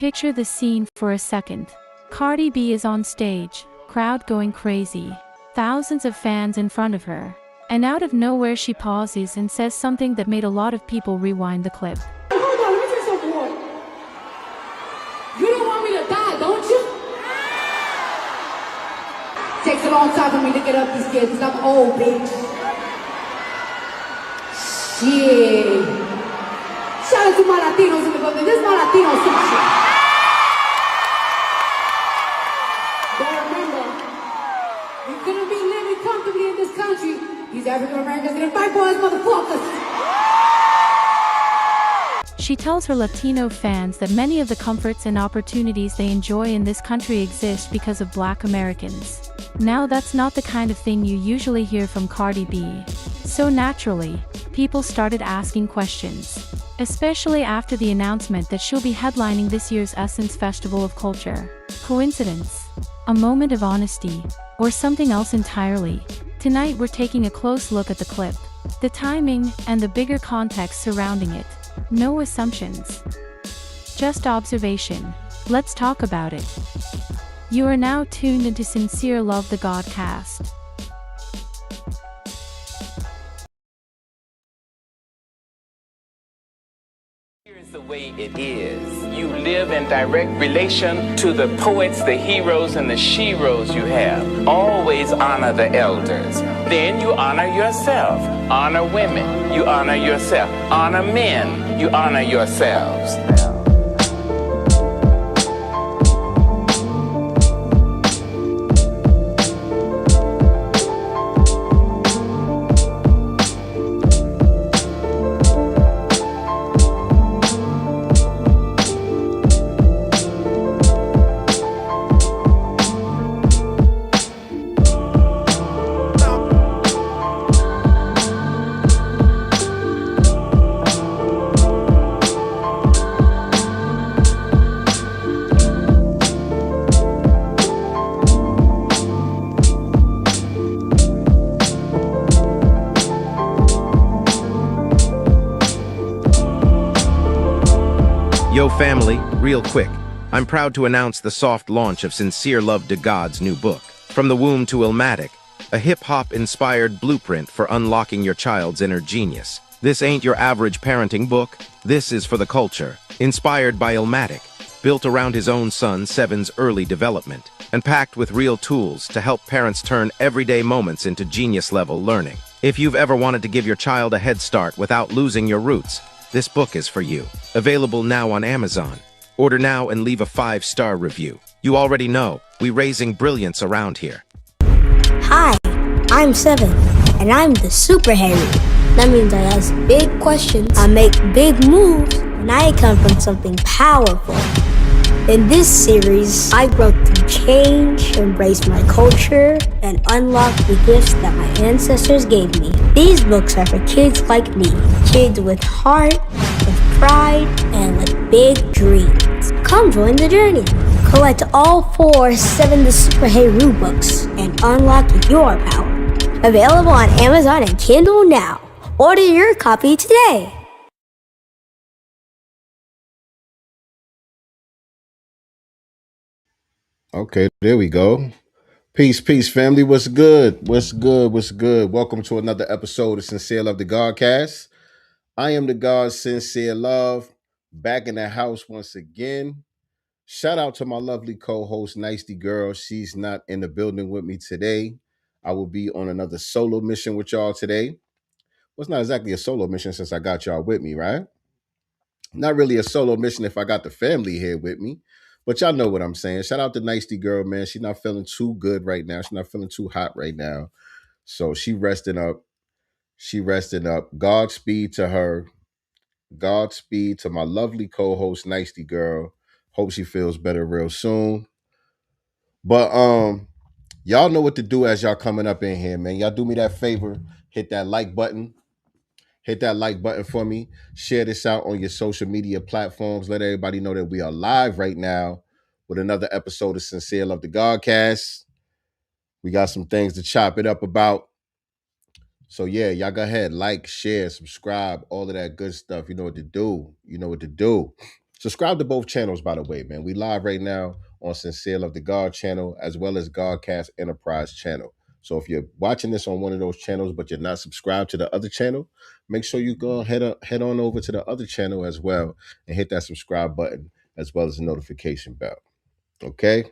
Picture the scene for a second. Cardi B is on stage, crowd going crazy, thousands of fans in front of her. And out of nowhere she pauses and says something that made a lot of people rewind the clip. Hold on, let me tell you something, boy. You don't want me to die, don't you? Takes a long time for me to get up these kids because I'm old, bitch. Shit. Shout out to my Latinos in the building. This is my Latino section. But remember, we couldn't be living comfortably in this country. These African Americans didn't fight for us, motherfuckers. She tells her Latino fans that many of the comforts and opportunities they enjoy in this country exist because of Black Americans. Now that's not the kind of thing you usually hear from Cardi B. So naturally, people started asking questions, especially after the announcement that she'll be headlining this year's Essence Festival of Culture. Coincidence? A moment of honesty? Or something else entirely? Tonight we're taking a close look at the clip, the timing, and the bigger context surrounding it. No assumptions. Just observation. Let's talk about it. You are now tuned into Sincere Love the Godcast. Here's the way it is. You live in direct relation to the poets, the heroes, and the sheroes you have. Always honor the elders. Then you honor yourself. Honor women. You honor yourself. Honor men. You honor yourselves. Yo family, real quick, I'm proud to announce the soft launch of Sincereluvdagod's new book, From the Womb to Illmatic, a hip-hop inspired blueprint for unlocking your child's inner genius. This ain't your average parenting book, this is for the culture, inspired by Illmatic, built around his own son Seven's early development, and packed with real tools to help parents turn everyday moments into genius-level learning. If you've ever wanted to give your child a head start without losing your roots, this book is for you. Available now on Amazon. Order now and leave a 5-star review. You already know, we raising brilliance around here. Hi, I'm Seven, and I'm the Super Harry. That means I ask big questions, I make big moves, and I come from something powerful. In this series, I broke through change, embraced my culture, and unlocked the gifts that my ancestors gave me. These books are for kids like me, kids with heart, with pride, and with big dreams. Come join the journey. Collect all 4 Seven the Super Hero books and unlock your power. Available on Amazon and Kindle now. Order your copy today. Okay, there we go. Peace, peace, family. What's good? What's good? What's good? Welcome to another episode of Sincere Love the Godcast. I am the God Sincere Love, back in the house once again. Shout out to my lovely co-host, Nicey Girl. She's not in the building with me today. I will be on another solo mission with y'all today. Well, it's not exactly a solo mission since I got y'all with me, right? Not really a solo mission if I got the family here with me. But y'all know what I'm saying. Shout out to Nicey Girl, man. She's not feeling too good right now. She's not feeling too hot right now. So she resting up. She resting up. Godspeed to her. Godspeed to my lovely co-host, Nicey Girl. Hope she feels better real soon. But y'all know what to do as y'all coming up in here, man. Y'all do me that favor. Hit that like button. Hit that like button for me. Share this out on your social media platforms. Let everybody know that we are live right now with another episode of Sincere Love the Godcast. We got some things to chop it up about. So yeah, y'all go ahead, like, share, subscribe, all of that good stuff. You know what to do. You know what to do. Subscribe to both channels, by the way, man. We live right now on Sincere Love the God channel as well as Godcast Enterprise channel. So if you're watching this on one of those channels, but you're not subscribed to the other channel, make sure you go head on over to the other channel as well and hit that subscribe button as well as the notification bell. Okay?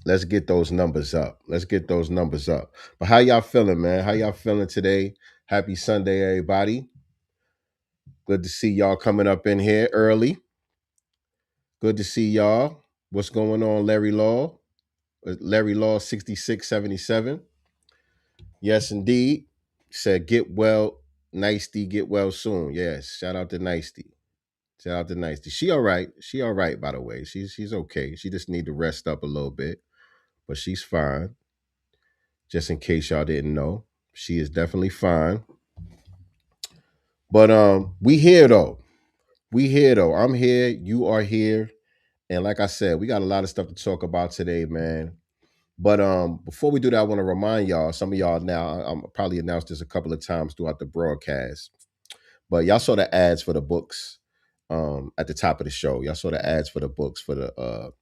Let's get those numbers up. Let's get those numbers up. But how y'all feeling, man? How y'all feeling today? Happy Sunday, everybody. Good to see y'all coming up in here early. Good to see y'all. What's going on, Larry Law? Larry Law 6677. Yes, indeed. Said get well, Nicety, get well soon. Yes. Shout out to Nicety. Shout out to Nicety. She all right. She all right, by the way. She's okay. She just need to rest up a little bit. But she's fine. Just in case y'all didn't know. She is definitely fine. But we here though. We here though. I'm here. You are here. And like I said, we got a lot of stuff to talk about today, man. But before we do that, I want to remind y'all, some of y'all now, I'm probably announced this a couple of times throughout the broadcast, but y'all saw the ads for the books at the top of the show. Y'all saw the ads for the books for the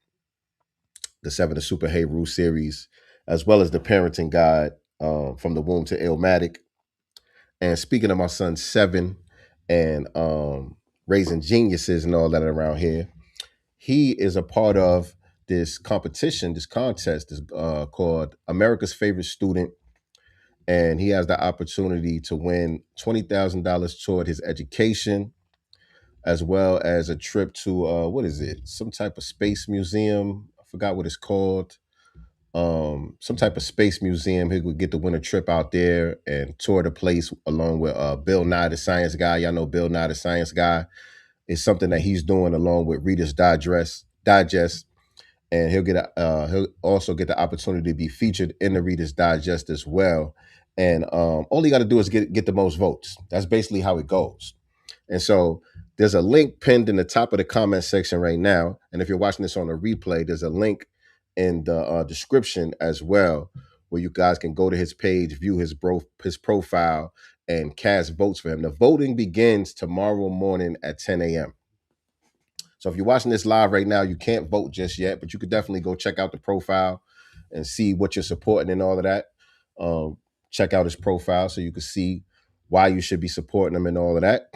Seven of Super Hey Rule series, as well as the parenting guide from the womb to Illmatic. And speaking of my son Seven and raising geniuses and all that around here, he is a part of this competition, this contest is called America's Favorite Student. And he has the opportunity to win $20,000 toward his education, as well as a trip to, what is it? Some type of space museum. I forgot what it's called. Some type of space museum. He would get to win a trip out there and tour the place along with Bill Nye, the science guy. Y'all know Bill Nye, the science guy. It's something that he's doing along with Reader's Digest, and he'll also get the opportunity to be featured in the Reader's Digest as well. And all you got to do is get the most votes. That's basically how it goes. And so there's a link pinned in the top of the comment section right now. And if you're watching this on a replay, there's a link in the description as well, where you guys can go to his page, view his profile, and cast votes for him. The voting begins tomorrow morning at 10 a.m. So if you're watching this live right now, you can't vote just yet, but you could definitely go check out the profile and see what you're supporting and all of that. Check out his profile so you can see why you should be supporting him and all of that.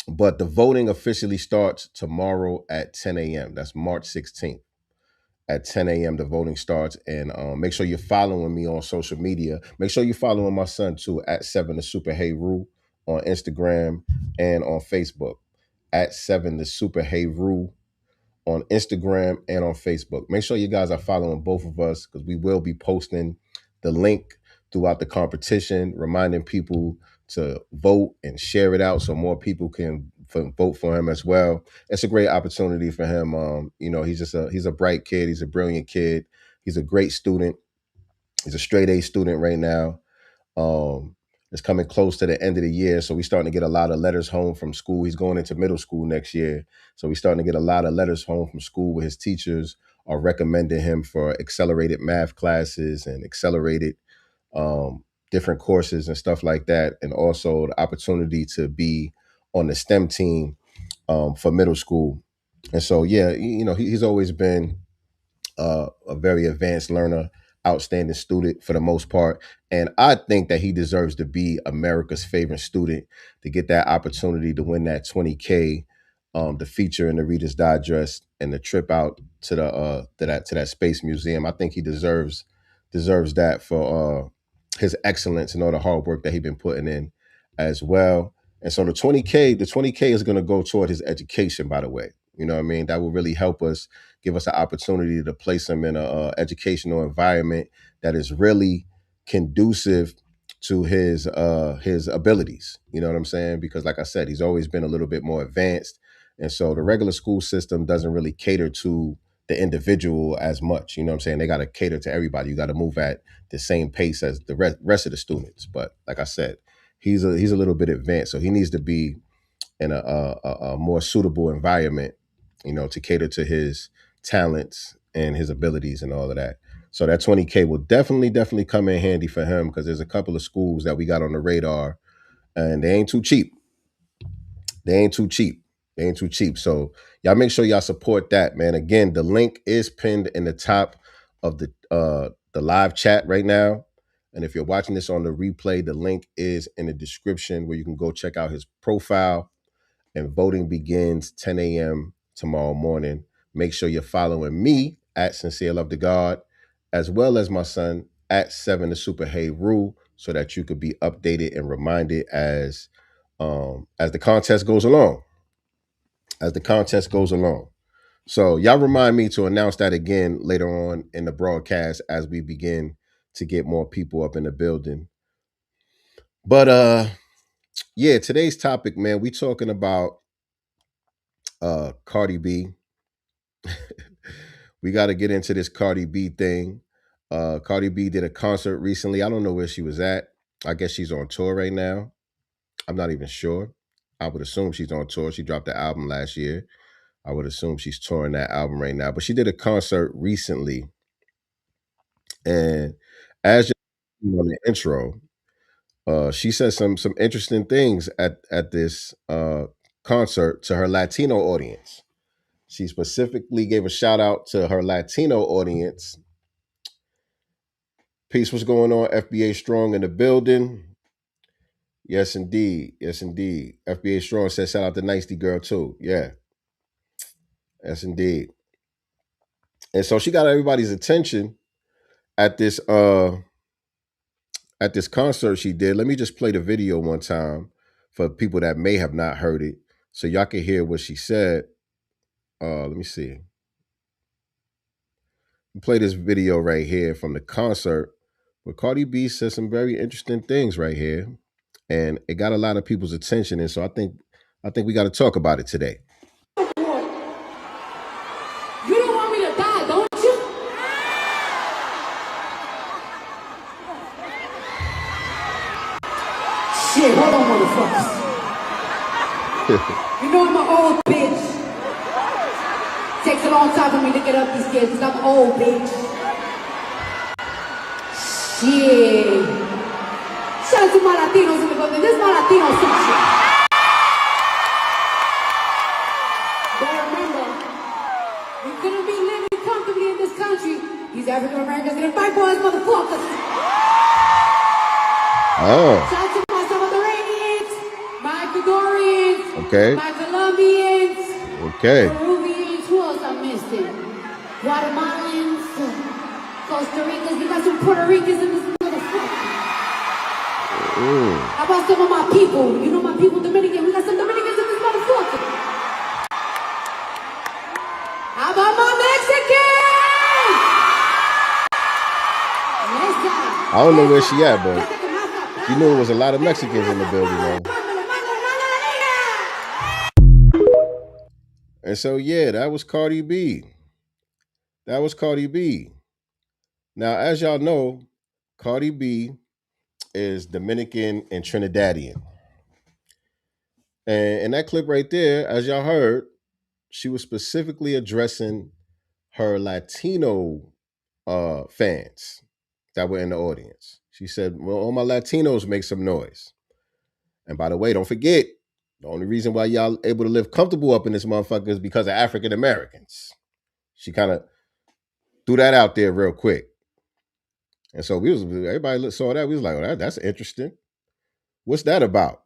But the voting officially starts tomorrow at 10 a.m. That's March 16th. At 10 a.m. the voting starts. And make sure you're following me on social media. Make sure you're following my son too, at 7 the Super Hey Rule on Instagram and on Facebook. At 7 the Super Hey Rule on Instagram and on Facebook. Make sure you guys are following both of us, because we will be posting the link throughout the competition, reminding people to vote and share it out so more people can vote for him as well. It's a great opportunity for him. He's a bright kid. He's a brilliant kid. He's a great student. He's a straight A student right now. It's coming close to the end of the year, so we're starting to get a lot of letters home from school. He's going into middle school next year, so we're starting to get a lot of letters home from school where his teachers are recommending him for accelerated math classes and accelerated different courses and stuff like that, and also the opportunity to be on the STEM team for middle school. And so, yeah, he's always been a very advanced learner, outstanding student for the most part. And I think that he deserves to be America's favorite student, to get that opportunity to win that $20K, the feature in the Reader's Digest, and the trip out to that space museum. I think he deserves that for his excellence and all the hard work that he's been putting in as well. And so the 20K is going to go toward his education, by the way. You know what I mean? That will really help us, give us an opportunity to place him in a educational environment that is really conducive to his abilities. You know what I'm saying? Because like I said, he's always been a little bit more advanced. And so the regular school system doesn't really cater to the individual as much. You know what I'm saying? They got to cater to everybody. You got to move at the same pace as the rest of the students. But like I said, he's a little bit advanced, so he needs to be in a more suitable environment, to cater to his talents and his abilities and all of that. So that 20K will definitely come in handy for him, because there's a couple of schools that we got on the radar, and they ain't too cheap. They ain't too cheap. So y'all make sure y'all support that, man. Again, the link is pinned in the top of the live chat right now. And if you're watching this on the replay, the link is in the description where you can go check out his profile. And voting begins 10 a.m. tomorrow morning. Make sure you're following me at Sincereluvdagod, as well as my son at 7 the Super Hey Rule, so that you could be updated and reminded as the contest goes along. As the contest goes along. So y'all remind me to announce that again later on in the broadcast as we begin to get more people up in the building. But yeah, today's topic, man, we talking about Cardi B. We got to get into this Cardi B thing. Cardi B did a concert recently. I don't know where she was at. I guess she's on tour right now. I'm not even sure. I would assume she's on tour. She dropped the album last year. I would assume she's touring that album right now. But she did a concert recently. And as you on the intro, she said some interesting things at this concert to her Latino audience. She specifically gave a shout out to her Latino audience. Peace, what's going on? FBA Strong in the building. Yes, indeed. Yes, indeed. FBA Strong says shout out to Nicety Girl too. Yeah. Yes, indeed. And so she got everybody's attention at this concert she did. Let me just play the video one time for people that may have not heard it, so y'all can hear what she said. Let me see. Play this video right here from the concert where Cardi B says some very interesting things right here, and it got a lot of people's attention. And so I think we got to talk about it today. You don't want me to die, don't you? Shit, hold on, motherfuckers. You know I'm an old bitch. Takes a long time for me to get up these kids because I'm old, bitch. Shit. Shout out to my Latinos in the building. This is my Latino section. But remember, you couldn't be living comfortably in this country. These African Americans are gonna fight for us, motherfuckers. Oh. Shout out to my Salvadorians, my Ecuadorians, Okay. my Colombians, Okay. Peruvians, who else I'm missing? Guatemalans, Costa Ricans, we got some Puerto Ricans in this motherfucker. How about some of my people? You know my people, Dominican, we got some Dominicans in this motherfucker. How about my Mexicans? I don't know where she at, but you knew it was a lot of Mexicans in the building, though. And so, yeah, that was Cardi B. That was Cardi B. Now, as y'all know, Cardi B is Dominican and Trinidadian. And in that clip right there, as y'all heard, she was specifically addressing her Latino fans that were in the audience. She said, well, all my Latinos make some noise. And by the way, don't forget, the only reason why y'all able to live comfortable up in this motherfucker is because of African Americans. She kind of threw that out there real quick. And so everybody saw that. We was like, oh, that's interesting. What's that about?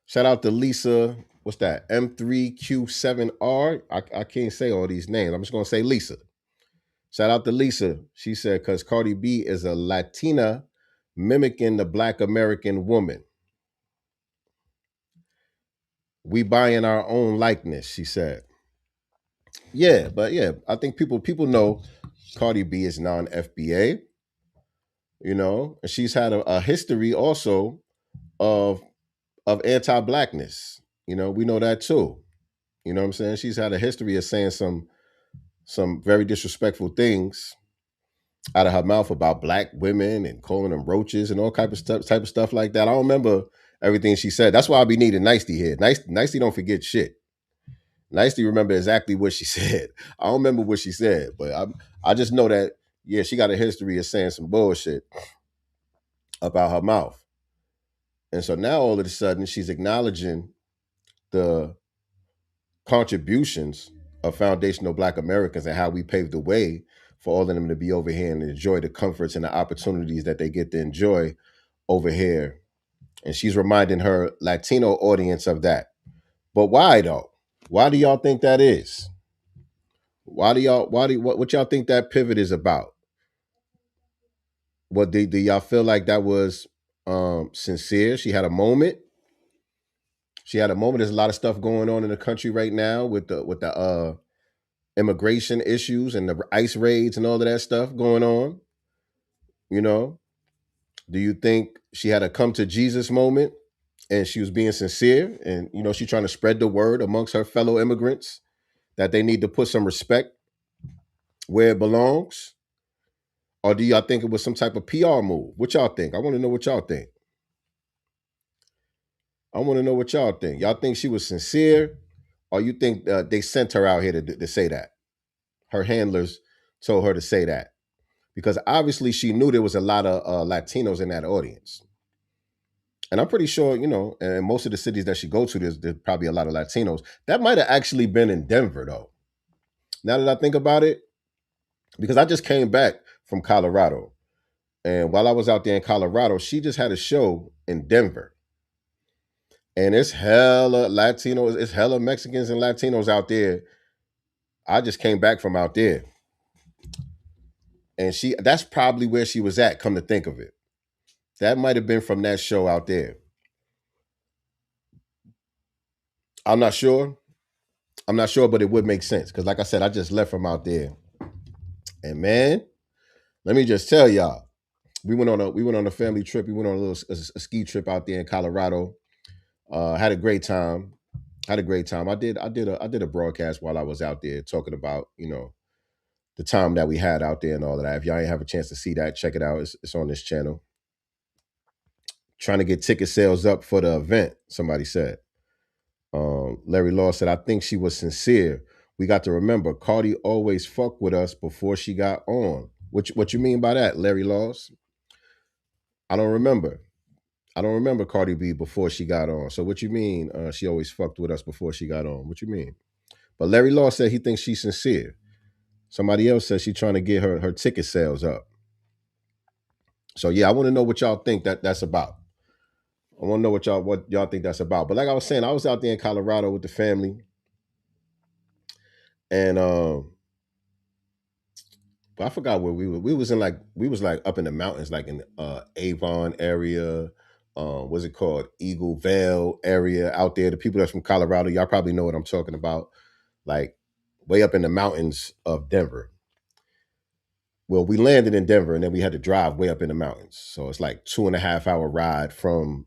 Shout out to Lisa. What's that? M3Q7R. I can't say all these names. I'm just going to say Lisa. Shout out to Lisa. She said, because Cardi B is a Latina mimicking the Black American woman. We buying our own likeness, she said. Yeah, but yeah, I think people know Cardi B is non-FBA, you know, and she's had a history also of anti-Blackness. You know, we know that too. You know what I'm saying? She's had a history of saying some very disrespectful things out of her mouth about Black women and calling them roaches and all type of stuff like that. I don't remember everything she said. That's why I be needing Nicety here. Nicety don't forget shit. Nicety remember exactly what she said. I don't remember what she said, but I just know that, yeah, she got a history of saying some bullshit about her mouth. And so now all of a sudden she's acknowledging the contributions of foundational Black Americans and how we paved the way for all of them to be over here and enjoy the comforts and the opportunities that they get to enjoy over here. And she's reminding her Latino audience of that. But why though? Why do y'all think that is? What y'all think that pivot is about? What do y'all feel like that was sincere? She had a moment. She had a moment. There's a lot of stuff going on in the country right now with the immigration issues and the ICE raids and all of that stuff going on. You know, do you think she had a come to Jesus moment and she was being sincere and she's trying to spread the word amongst her fellow immigrants that they need to put some respect where it belongs? Or do y'all think it was some type of PR move? What y'all think? I want to know what y'all think. I want to know what y'all think. Y'all think she was sincere, or you think they sent her out here to say that? Her handlers told her to say that because obviously she knew there was a lot of Latinos in that audience, and I'm pretty sure in most of the cities that she go to, there's probably a lot of Latinos. That might have actually been in Denver though. Now that I think about it, because I just came back from Colorado, and while I was out there in Colorado, she just had a show in Denver. And it's hella Latinos, it's hella Mexicans and Latinos out there. I just came back from out there. And that's probably where she was at, come to think of it. That might have been from that show out there. I'm not sure. But it would make sense. Because like I said, I just left from out there. And man, let me just tell y'all, we went on a family trip. We went on a ski trip out there in Colorado. Had a great time. I did a broadcast while I was out there talking about, the time that we had out there and all of that. If y'all ain't have a chance to see that, check it out. It's on this channel. Trying to get ticket sales up for the event, somebody said. Larry Law said, I think she was sincere. We got to remember, Cardi always fucked with us before she got on. What you mean by that, Larry Laws? I don't remember Cardi B before she got on. So what you mean she always fucked with us before she got on? What you mean? But Larry Law said he thinks she's sincere. Somebody else says she's trying to get her ticket sales up. So yeah, I want to know what y'all think that's about. I want to know what y'all think that's about. But like I was saying, I was out there in Colorado with the family. And but I forgot where we were. We was up in the mountains, like in Avon area. What's it called? Eagle Vale area out there. The people that's from Colorado, y'all probably know what I'm talking about. Like way up in the mountains of Denver. Well, we landed in Denver and then we had to drive way up in the mountains. So it's like 2.5 hour ride from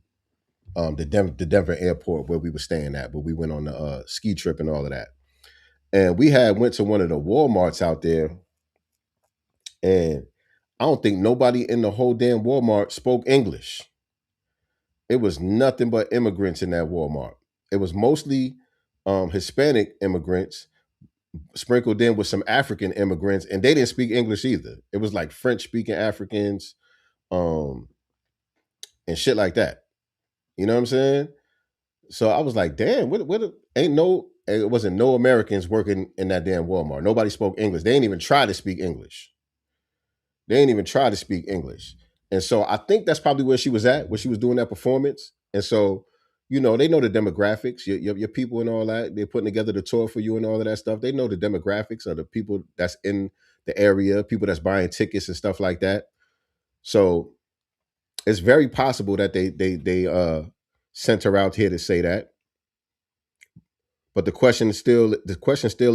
the Denver airport where we were staying at, but we went on the ski trip and all of that. And we went to one of the Walmarts out there, and I don't think nobody in the whole damn Walmart spoke English. It was nothing but immigrants in that Walmart. It was mostly Hispanic immigrants sprinkled in with some African immigrants, and they didn't speak English either. It was like French speaking Africans and shit like that. You know what I'm saying? So I was like, damn, it wasn't no Americans working in that damn Walmart. Nobody spoke English. They didn't even try to speak English. And so I think that's probably where she was at, where she was doing that performance. And so, they know the demographics, your people and all that. They're putting together the tour for you and all of that stuff. They know the demographics of the people that's in the area, people that's buying tickets and stuff like that. So it's very possible that they sent her out here to say that. But the question still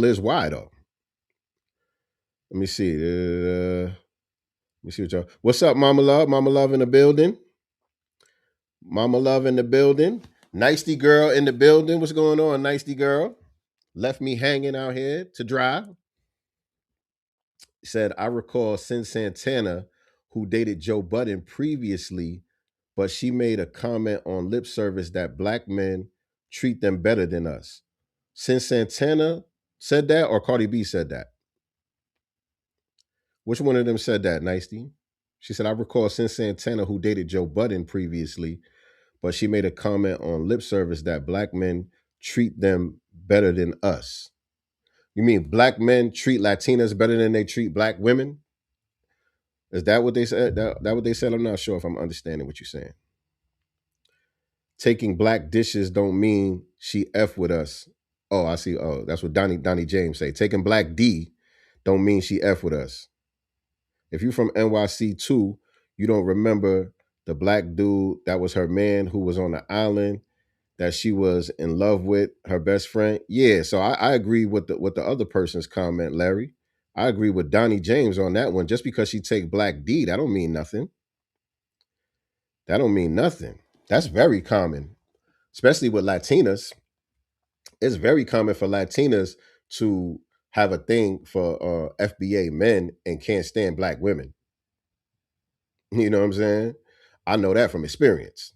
is why though. Let me see. What's up, Mama Love? Mama Love in the building. Nicety girl in the building. What's going on, Nicety girl? Left me hanging out here to dry. Said, I recall Sin Santana, who dated Joe Budden previously, but she made a comment on lip service that Black men treat them better than us. Sin Santana said that, or Cardi B said that? Which one of them said that, Nicety? She said, I recall Sin Santana, who dated Joe Budden previously, but she made a comment on lip service that black men treat them better than us. You mean black men treat Latinas better than they treat black women? Is that what they said? That what they said? I'm not sure if I'm understanding what you're saying. Taking black dishes don't mean she F with us. Oh, I see. Oh, that's what Donnie James say. Taking black D don't mean she F with us. If you from NYC too, you don't remember the black dude that was her man who was on the island that she was in love with, her best friend. Yeah, so I agree with the other person's comment, Larry. I agree with Donnie James on that one. Just because she take black D, that don't mean nothing. That don't mean nothing. That's very common, especially with Latinas. It's very common for Latinas to have a thing for FBA men and can't stand black women. You know what I'm saying? I know that from experience.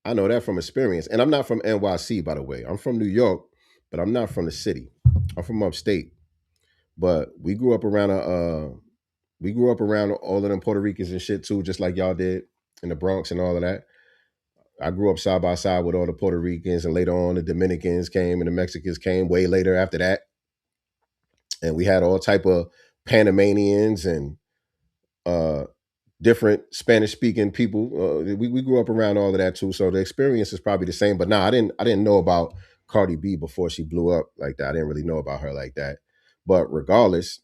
I know that from experience. And I'm not from NYC, by the way. I'm from New York, but I'm not from the city. I'm from upstate. But we grew up around all of them Puerto Ricans and shit too, just like y'all did in the Bronx and all of that. I grew up side by side with all the Puerto Ricans, and later on the Dominicans came and the Mexicans came way later after that. And we had all type of Panamanians and different Spanish speaking people. We grew up around all of that too. So the experience is probably the same. But I didn't know about Cardi B before she blew up like that. I didn't really know about her like that. But regardless,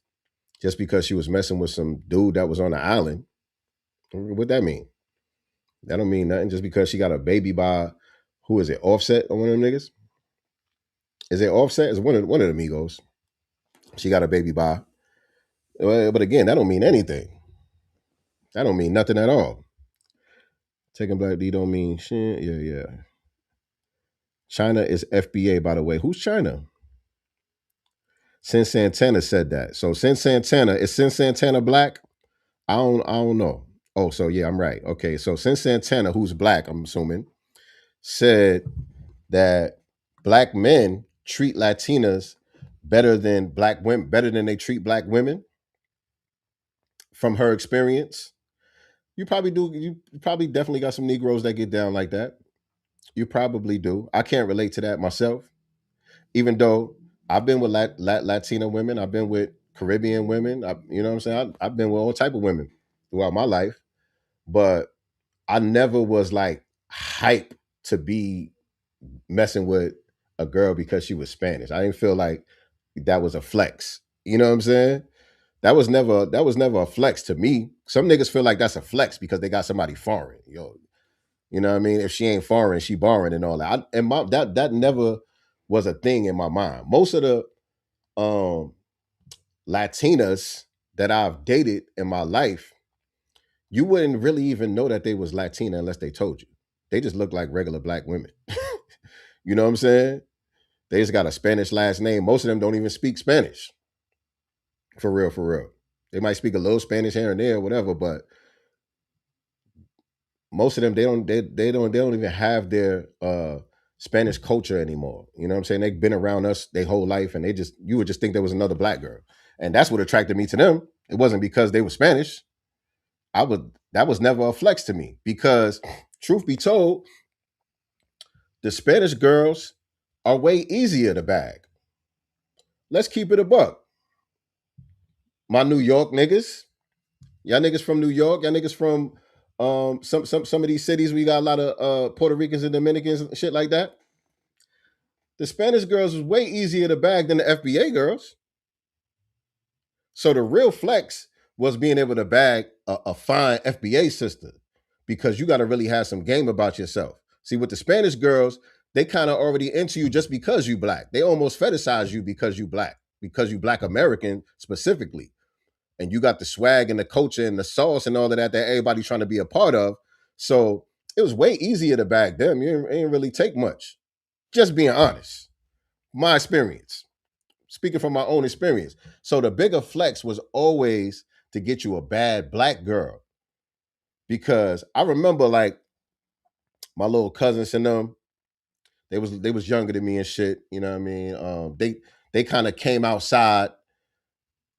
just because she was messing with some dude that was on the island, what that mean? That don't mean nothing. Just because she got a baby by, who is it, Offset or one of them niggas? Is it Offset? It's one of the Migos. She got a baby by. But again, that don't mean anything. That don't mean nothing at all. Taking black D don't mean shit. Yeah. China is FBA, by the way. Who's China? Sin Santana said that. So Sin Santana, is Sin Santana black? I don't know. Oh, so yeah, I'm right. Okay, so Sin Santana, who's black, I'm assuming, said that black men treat Latinas better than black women, better than they treat black women. From her experience, you probably do. You probably definitely got some Negroes that get down like that. You probably do. I can't relate to that myself, even though I've been with Latina women. I've been with Caribbean women. You know what I'm saying? I've been with all type of women throughout my life, but I never was like hype to be messing with a girl because she was Spanish. I didn't feel like that was a flex. You know what I'm saying? That was never a flex to me. Some niggas feel like that's a flex because they got somebody foreign. You know what I mean? If she ain't foreign, she borrowing and all that. That never was a thing in my mind. Most of the Latinas that I've dated in my life, you wouldn't really even know that they was Latina unless they told you. They just look like regular black women. You know what I'm saying? They just got a Spanish last name. Most of them don't even speak Spanish. For real, for real. They might speak a little Spanish here and there, whatever, but most of them they don't even have their Spanish culture anymore. You know what I'm saying? They've been around us their whole life, and you would just think there was another black girl. And that's what attracted me to them. It wasn't because they were Spanish. That was never a flex to me, because truth be told, the Spanish girls are way easier to bag. Let's keep it a buck. My New York niggas, y'all niggas from New York, y'all niggas from some of these cities we got a lot of Puerto Ricans and Dominicans and shit like that. The Spanish girls was way easier to bag than the FBA girls. So the real flex was being able to bag a fine FBA sister, because you got to really have some game about yourself. See, with the Spanish girls, they kind of already into you just because you black. They almost fetishize you because you black American specifically. And you got the swag and the culture and the sauce and all of that everybody's trying to be a part of. So it was way easier to bag them. You ain't really take much. Just being honest. My experience. Speaking from my own experience. So the bigger flex was always to get you a bad black girl. Because I remember, like, my little cousins and them, they was younger than me and shit. You know what I mean? They kind of came outside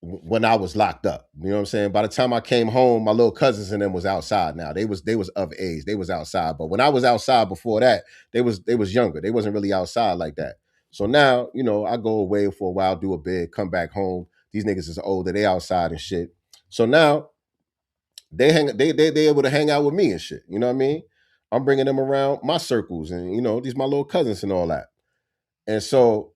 when I was locked up. You know what I'm saying? By the time I came home, my little cousins and them was outside now. They was of age. They was outside. But when I was outside before that, they was younger. They wasn't really outside like that. So now, I go away for a while, do a bid, come back home. These niggas is older. They outside and shit. So now they able to hang out with me and shit. You know what I mean? I'm bringing them around my circles and these my little cousins and all that. And so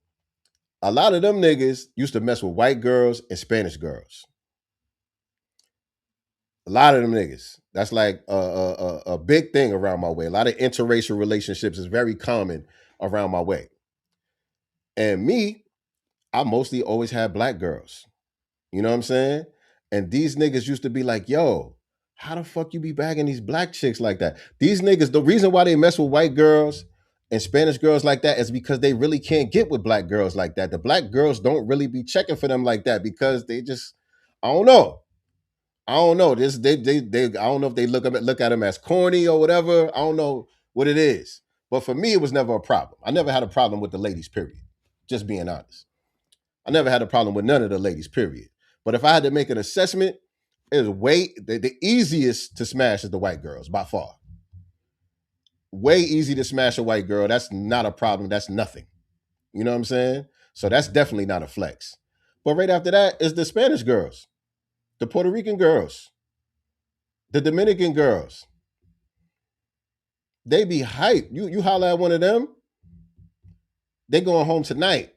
a lot of them niggas used to mess with white girls and Spanish girls. A lot of them niggas. That's like a big thing around my way. A lot of interracial relationships is very common around my way. And me, I mostly always had black girls. You know what I'm saying? And these niggas used to be like, yo, how the fuck you be bagging these black chicks like that? These niggas, the reason why they mess with white girls and Spanish girls like that is because they really can't get with black girls like that. The black girls don't really be checking for them like that because they just, I don't know. I don't know. This they I don't know if they look at them as corny or whatever. I don't know what it is. But for me, it was never a problem. I never had a problem with the ladies, period. Just being honest. I never had a problem with none of the ladies, period. But if I had to make an assessment, it was the easiest to smash is the white girls by far. Way easy to smash a white girl. That's not a problem. That's nothing. You know what I'm saying? So that's definitely not a flex. But right after that is the Spanish girls, the Puerto Rican girls, the Dominican girls. They be hype. You holler at one of them, they going home tonight.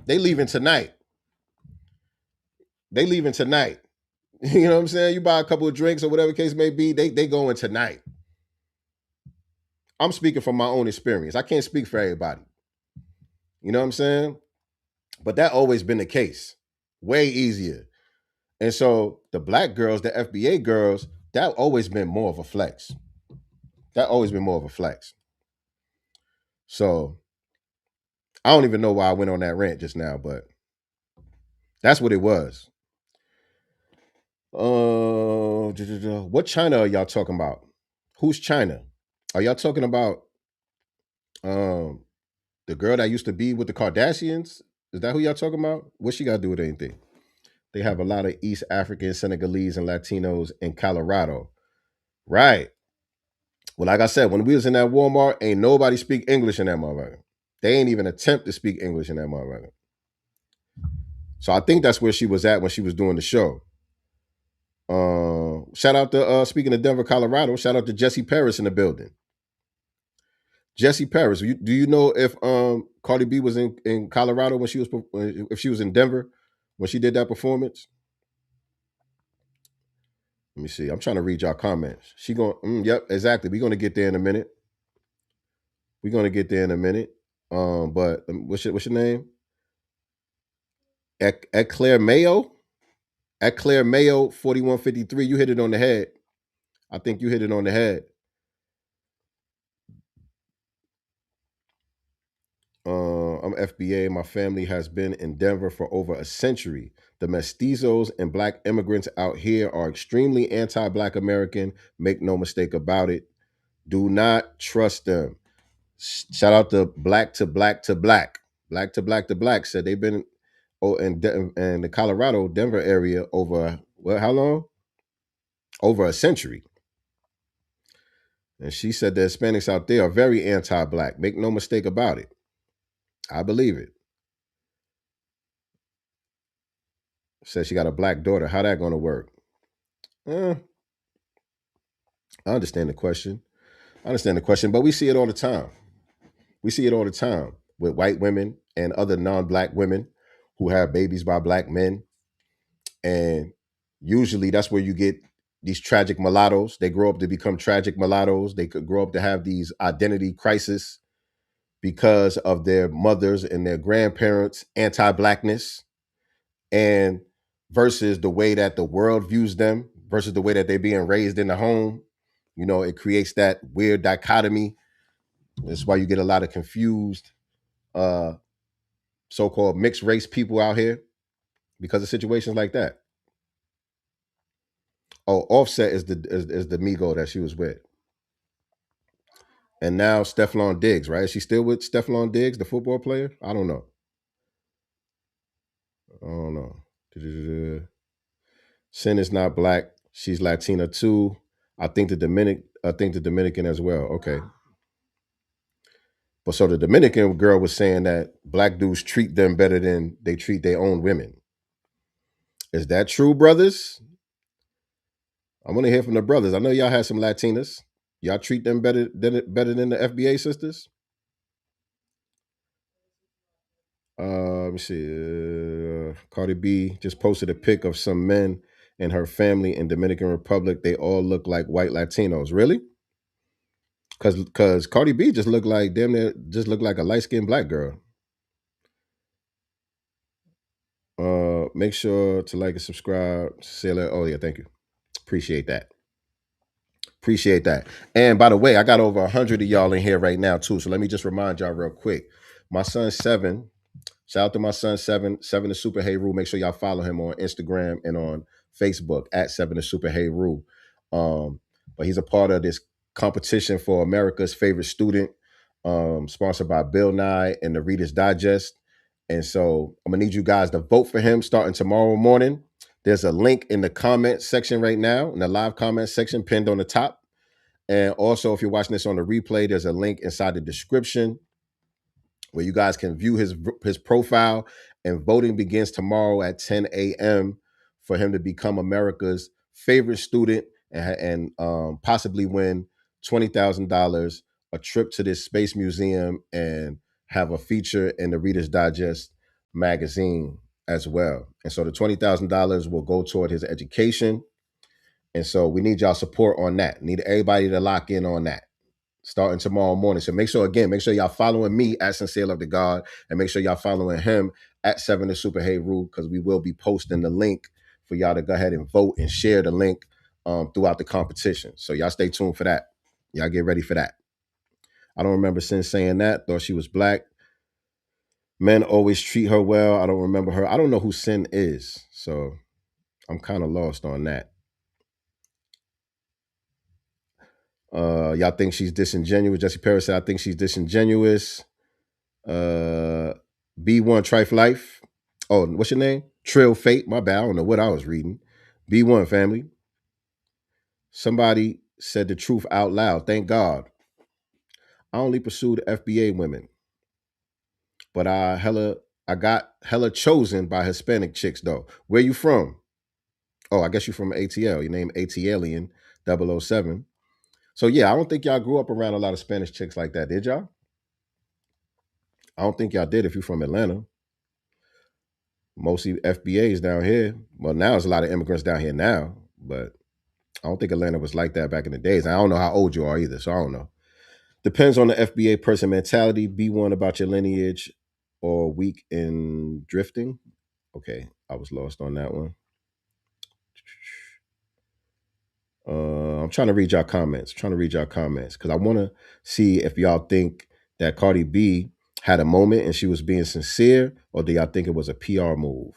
They leaving tonight. They leaving tonight. You know what I'm saying? You buy a couple of drinks or whatever case may be, they going tonight. I'm speaking from my own experience. I can't speak for everybody. You know what I'm saying? But that always been the case. Way easier. And so the black girls, the FBA girls, that always been more of a flex. That always been more of a flex. So I don't even know why I went on that rant just now, but that's what it was. What China are y'all talking about? Who's China? Are y'all talking about the girl that used to be with the Kardashians? Is that who y'all talking about? What she got to do with anything? They have a lot of East African, Senegalese, and Latinos in Colorado. Right. Well, like I said, when we was in that Walmart, ain't nobody speak English in that motherfucker. They ain't even attempt to speak English in that motherfucker. So I think that's where she was at when she was doing the show. Shout out to speaking of Denver, Colorado. Shout out to Jesse Paris in the building. Jesse Paris, do you know if Cardi B was in Colorado when if she was in Denver when she did that performance? Let me see. I'm trying to read y'all comments. She going, yep, exactly. We're gonna get there in a minute. But what's your name? Eclair Mayo. Eclair Mayo 4153. You hit it on the head. I think you hit it on the head. I'm FBA. My family has been in Denver for over a century. The mestizos and black immigrants out here are extremely anti-black American. Make no mistake about it. Do not trust them. Shout out to Black to Black to Black. Black to Black to Black said they've been in the Colorado, Denver area over, how long? Over a century. And she said the Hispanics out there are very anti-black. Make no mistake about it. I believe it. Says she got a black daughter. How that going to work? I understand the question. But we see it all the time. With white women and other non-black women who have babies by black men. And usually that's where you get these tragic mulattoes. They grow up to become tragic mulattoes. They could grow up to have these identity crises because of their mothers and their grandparents' anti-blackness, and versus the way that the world views them, versus the way that they're being raised in the home. It creates that weird dichotomy. That's why you get a lot of confused so-called mixed race people out here because of situations like that. Oh, Offset is the Migo that she was with. And now Steflon Diggs, right? Is she still with Steflon Diggs, the football player? I don't know. Sin is not black. She's Latina too. I think the Dominican as well. Okay. But so the Dominican girl was saying that black dudes treat them better than they treat their own women. Is that true, brothers? I want to hear from the brothers. I know y'all had some Latinas. Y'all treat them better than the FBA sisters? Let me see. Cardi B just posted a pic of some men and her family in Dominican Republic. They all look like white Latinos. Really? Because Cardi B just looked like just looked like a light skinned black girl. Make sure to like and subscribe. Sailor. Oh yeah, thank you. Appreciate that. Appreciate that. And by the way, I got over 100 of y'all in here right now too. So let me just remind y'all real quick. My son 7. Shout out to my son 7 the Super Hey Rule. Make sure y'all follow him on Instagram and on Facebook at 7 the Super Hey Rule. But he's a part of this competition for America's favorite student, sponsored by Bill Nye and the Reader's Digest. And so I'm gonna need you guys to vote for him starting tomorrow morning. There's a link in the comment section right now, in the live comment section pinned on the top. And also, if you're watching this on the replay, there's a link inside the description where you guys can view his profile. And voting begins tomorrow at 10 a.m. for him to become America's favorite student and possibly win $20,000, a trip to this space museum, and have a feature in the Reader's Digest magazine as well. And so the $20,000 will go toward his education. And so we need y'all support on that. Need everybody to lock in on that starting tomorrow morning. So make sure y'all following me at Sincereluvdagod, and make sure y'all following him at 7 the Super Hey Rule, because we will be posting the link for y'all to go ahead and vote and share the link throughout the competition. So y'all stay tuned for that. Y'all get ready for that. I don't remember Sin saying that. Thought she was black. Men always treat her well. I don't remember her. I don't know who Sin is. So I'm kind of lost on that. Y'all think she's disingenuous. Jesse Paris said, I think she's disingenuous. B1 Trife Life. Oh, what's your name? Trill Fate. My bad. I don't know what I was reading. B1 family. Somebody said the truth out loud. Thank God. I only pursued FBA women, but I got hella chosen by Hispanic chicks though. Where you from? Oh, I guess you're from ATL. Your name ATLian 007. So yeah, I don't think y'all grew up around a lot of Spanish chicks like that, did y'all? I don't think y'all did if you're from Atlanta. Mostly FBA'S down here. Well, now there's a lot of immigrants down here now, but I don't think Atlanta was like that back in the days. And I don't know how old you are either, so I don't know. Depends on the FBA person mentality. B1 about your lineage or weak in drifting. Okay, I was lost on that one. I'm trying to read y'all comments. Because I want to see if y'all think that Cardi B had a moment and she was being sincere, or do y'all think it was a PR move?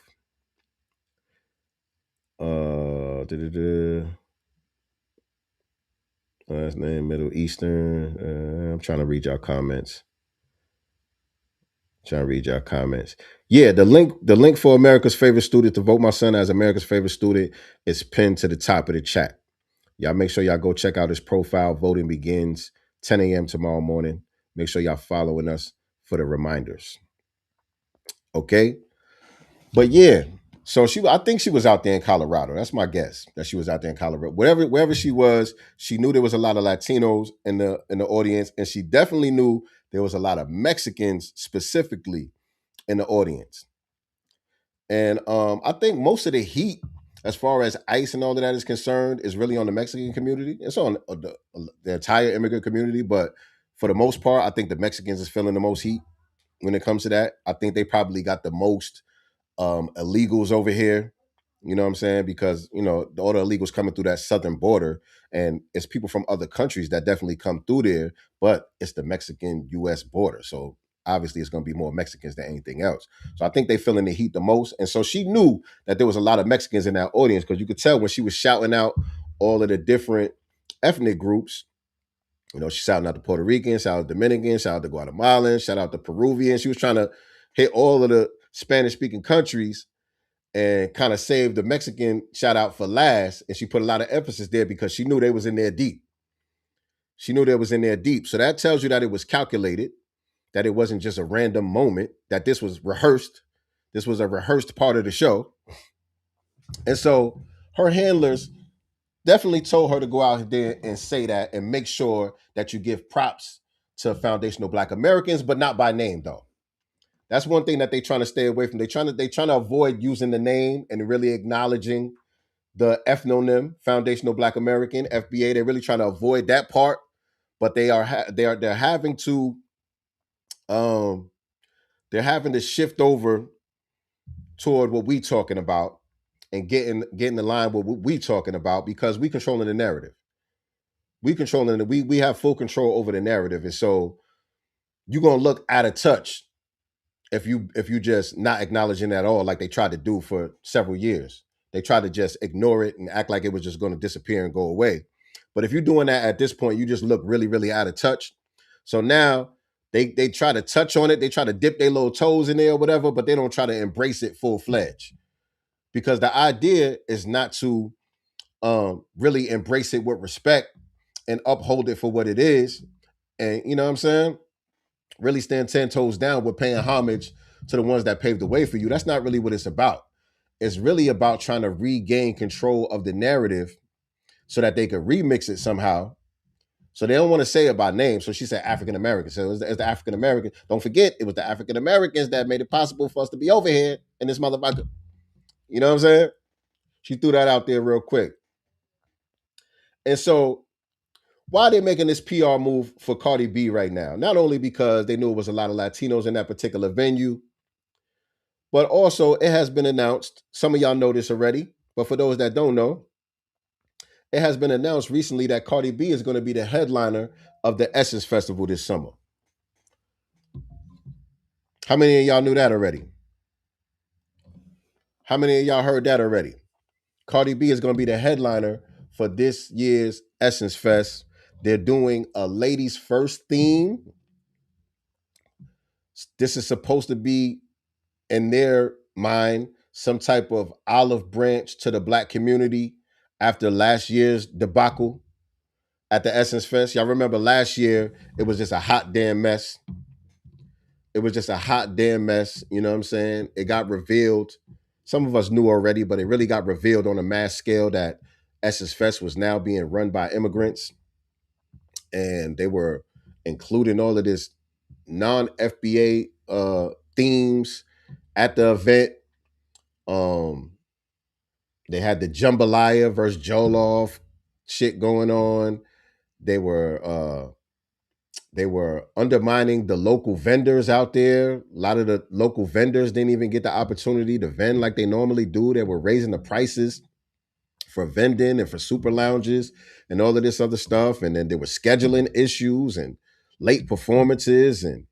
Last name Middle Eastern. I'm trying to read y'all comments. Yeah, the link for America's favorite student to vote my son as America's favorite student is pinned to the top of the chat. Y'all make sure y'all go check out his profile. Voting begins 10 a.m. tomorrow morning. Make sure y'all following us for the reminders. Okay? But yeah, so I think she was out there in Colorado. That's my guess, that she was out there in Colorado. Wherever she was, she knew there was a lot of Latinos in the audience, and she definitely knew there was a lot of Mexicans specifically in the audience. And I think most of the heat, as far as ICE and all of that is concerned, is really on the Mexican community. It's on the entire immigrant community, but for the most part, I think the Mexicans is feeling the most heat when it comes to that. I think they probably got the most illegals over here. You know what I'm saying? Because, all the illegals coming through that southern border, and it's people from other countries that definitely come through there, but it's the Mexican-U.S. border. So obviously it's going to be more Mexicans than anything else. So I think they feeling the heat the most. And so she knew that there was a lot of Mexicans in that audience, because you could tell when she was shouting out all of the different ethnic groups. She's shouting out the Puerto Ricans, shout out the Dominicans, shout out the Guatemalans, shout out the Peruvians. She was trying to hit all of the Spanish-speaking countries. and kind of saved the Mexican shout out for last. And she put a lot of emphasis there because she knew they was in there deep. She knew they was in there deep. So that tells you that it was calculated, that it wasn't just a random moment, that this was rehearsed. This was a rehearsed part of the show. And so her handlers definitely told her to go out there and say that and make sure that you give props to foundational Black Americans, but not by name though. That's one thing that they're trying to stay away from. They're trying to avoid using the name and really acknowledging the ethnonym, Foundational Black American, FBA. They're really trying to avoid that part, but they're having to shift over toward what we talking about and getting in line with what we talking about, because we controlling the narrative. We have full control over the narrative, and so you're gonna look out of touch if you just not acknowledging at all, like they tried to do for several years. They tried to just ignore it and act like it was just going to disappear and go away. But if you're doing that at this point, you just look really, really out of touch. So now they try to touch on it. They try to dip their little toes in there or whatever, but they don't try to embrace it full fledged, because the idea is not to really embrace it with respect and uphold it for what it is. And you know what I'm saying? Really stand 10 toes down with paying homage to the ones that paved the way for you. That's not really what it's about. It's really about trying to regain control of the narrative so that they could remix it somehow. So they don't want to say it by name. So she said African Americans. So it's the African American. Don't forget, it was the African Americans that made it possible for us to be over here in this motherfucker. You know what I'm saying? She threw that out there real quick. And so why are they making this PR move for Cardi B right now? Not only because they knew it was a lot of Latinos in that particular venue, but also it has been announced, some of y'all know this already, but for those that don't know, it has been announced recently that Cardi B is going to be the headliner of the Essence Festival this summer. How many of y'all knew that already? How many of y'all heard that already? Cardi B is going to be the headliner for this year's Essence Fest. They're doing a ladies first theme. This is supposed to be, in their mind, some type of olive branch to the Black community after last year's debacle at the Essence Fest. Y'all remember last year, it was just a hot damn mess. It was just a hot damn mess. You know what I'm saying? It got revealed. Some of us knew already, but it really got revealed on a mass scale that Essence Fest was now being run by immigrants. And they were including all of this non-FBA themes at the event. They had the jambalaya versus Jollof shit going on. They were undermining the local vendors out there. A lot of the local vendors didn't even get the opportunity to vend like they normally do. They were raising the prices for vending and for super lounges and all of this other stuff. And then there were scheduling issues and late performances. And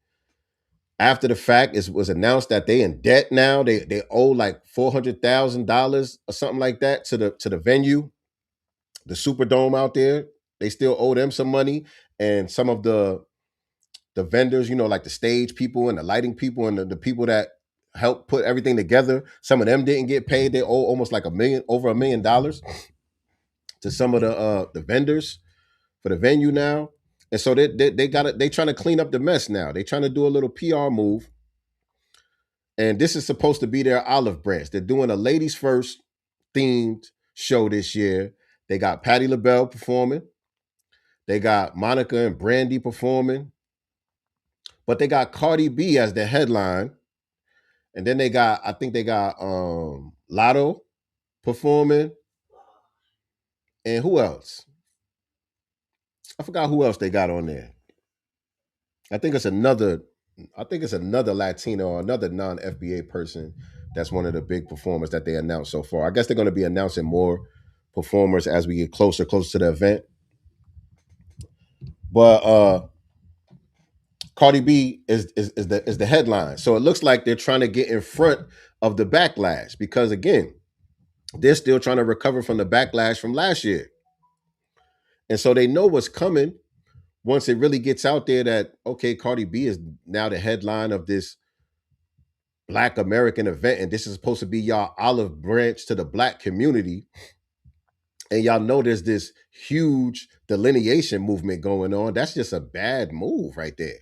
after the fact, it was announced that they in debt now. They owe like $400,000 or something like that to the venue, the Superdome out there. They still owe them some money. And some of the vendors, you know, like the stage people and the lighting people and the people that helped put everything together, some of them didn't get paid. They owe almost like over $1 million to some of the vendors for the venue now. And so they trying to clean up the mess now. They trying to do a little PR move. And this is supposed to be their olive branch. They're doing a ladies first themed show this year. They got Patti LaBelle performing. They got Monica and Brandy performing. But they got Cardi B as the headline. And then I think they got Lotto performing. And who else? I forgot who else they got on there. I think it's another Latino or another non-FBA person that's one of the big performers that they announced so far. I guess they're going to be announcing more performers as we get closer to the event. But Cardi B is the headline. So it looks like they're trying to get in front of the backlash because, again, they're still trying to recover from the backlash from last year. And so they know what's coming once it really gets out there that, okay, Cardi B is now the headline of this Black American event, and this is supposed to be y'all olive branch to the Black community. And y'all know there's this huge delineation movement going on. That's just a bad move right there.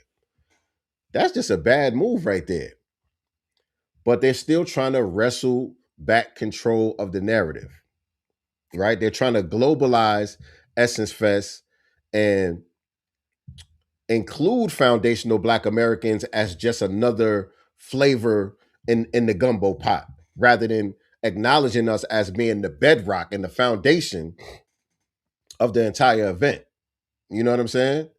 That's just a bad move right there. But they're still trying to wrestle back control of the narrative, right? They're trying to globalize Essence Fest and include foundational Black Americans as just another flavor in the gumbo pot, rather than acknowledging us as being the bedrock and the foundation of the entire event. You know what I'm saying?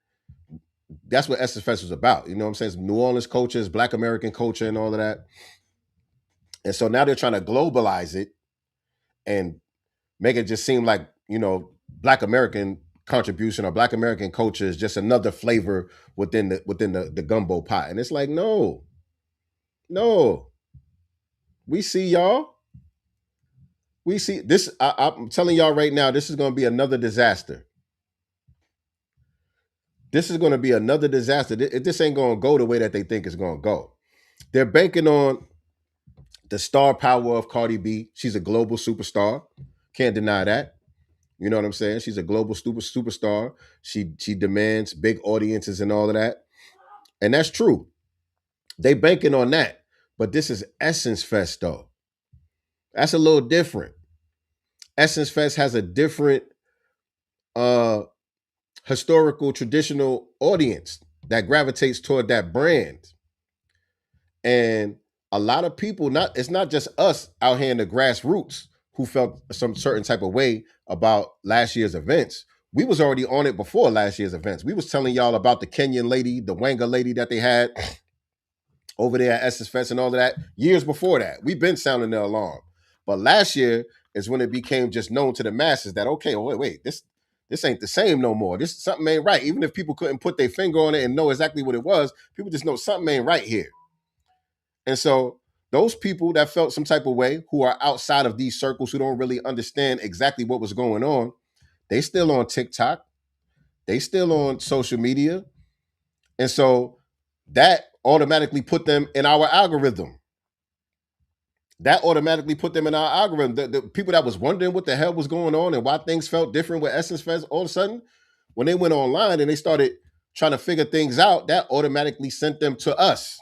That's what Essence Fest was about. You know what I'm saying? It's New Orleans culture, it's Black American culture and all of that. And so now they're trying to globalize it and make it just seem like, you know, Black American contribution or Black American culture is just another flavor within the gumbo pot. And it's like, no. We see y'all. We see this. I'm telling y'all right now, this is going to be another disaster. This is going to be another disaster. This ain't going to go the way that they think it's going to go. They're banking on the star power of Cardi B. She's a global superstar. Can't deny that. You know what I'm saying? She's a global superstar. She demands big audiences and all of that. And that's true. They banking on that. But this is Essence Fest, though. That's a little different. Essence Fest has a different historical, traditional audience that gravitates toward that brand. And a lot of people, it's not just us out here in the grassroots who felt some certain type of way about last year's events. We was already on it before last year's events. We was telling y'all about the Kenyan lady, the Wanga lady that they had over there at Essence Fest and all of that years before that. We've been sounding the alarm. But last year is when it became just known to the masses that, okay, wait, this ain't the same no more. This something ain't right. Even if people couldn't put their finger on it and know exactly what it was, people just know something ain't right here. And so those people that felt some type of way, who are outside of these circles, who don't really understand exactly what was going on, they still on TikTok. They still on social media. And so that automatically put them in our algorithm. The people that was wondering what the hell was going on and why things felt different with Essence Fest, all of a sudden, when they went online and they started trying to figure things out, that automatically sent them to us.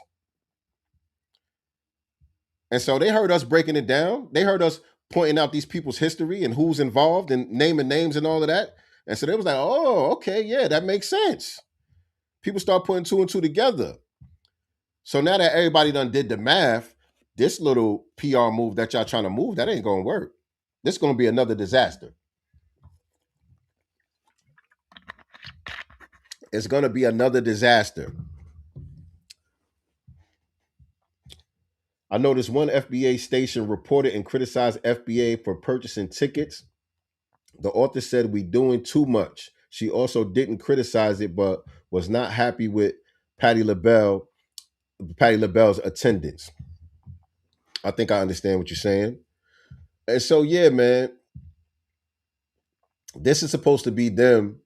And so they heard us breaking it down. They heard us pointing out these people's history and who's involved and naming names and all of that. And so they was like, oh, okay, yeah, that makes sense. People start putting two and two together. So now that everybody done did the math, this little PR move that y'all trying to move, that ain't going to work. This is going to be another disaster. It's going to be another disaster. I noticed one FBA station reported and criticized FBA for purchasing tickets. The author said we doing too much. She also didn't criticize it, but was not happy with Patti LaBelle's attendance. I think I understand what you're saying. And so, yeah, man, this is supposed to be them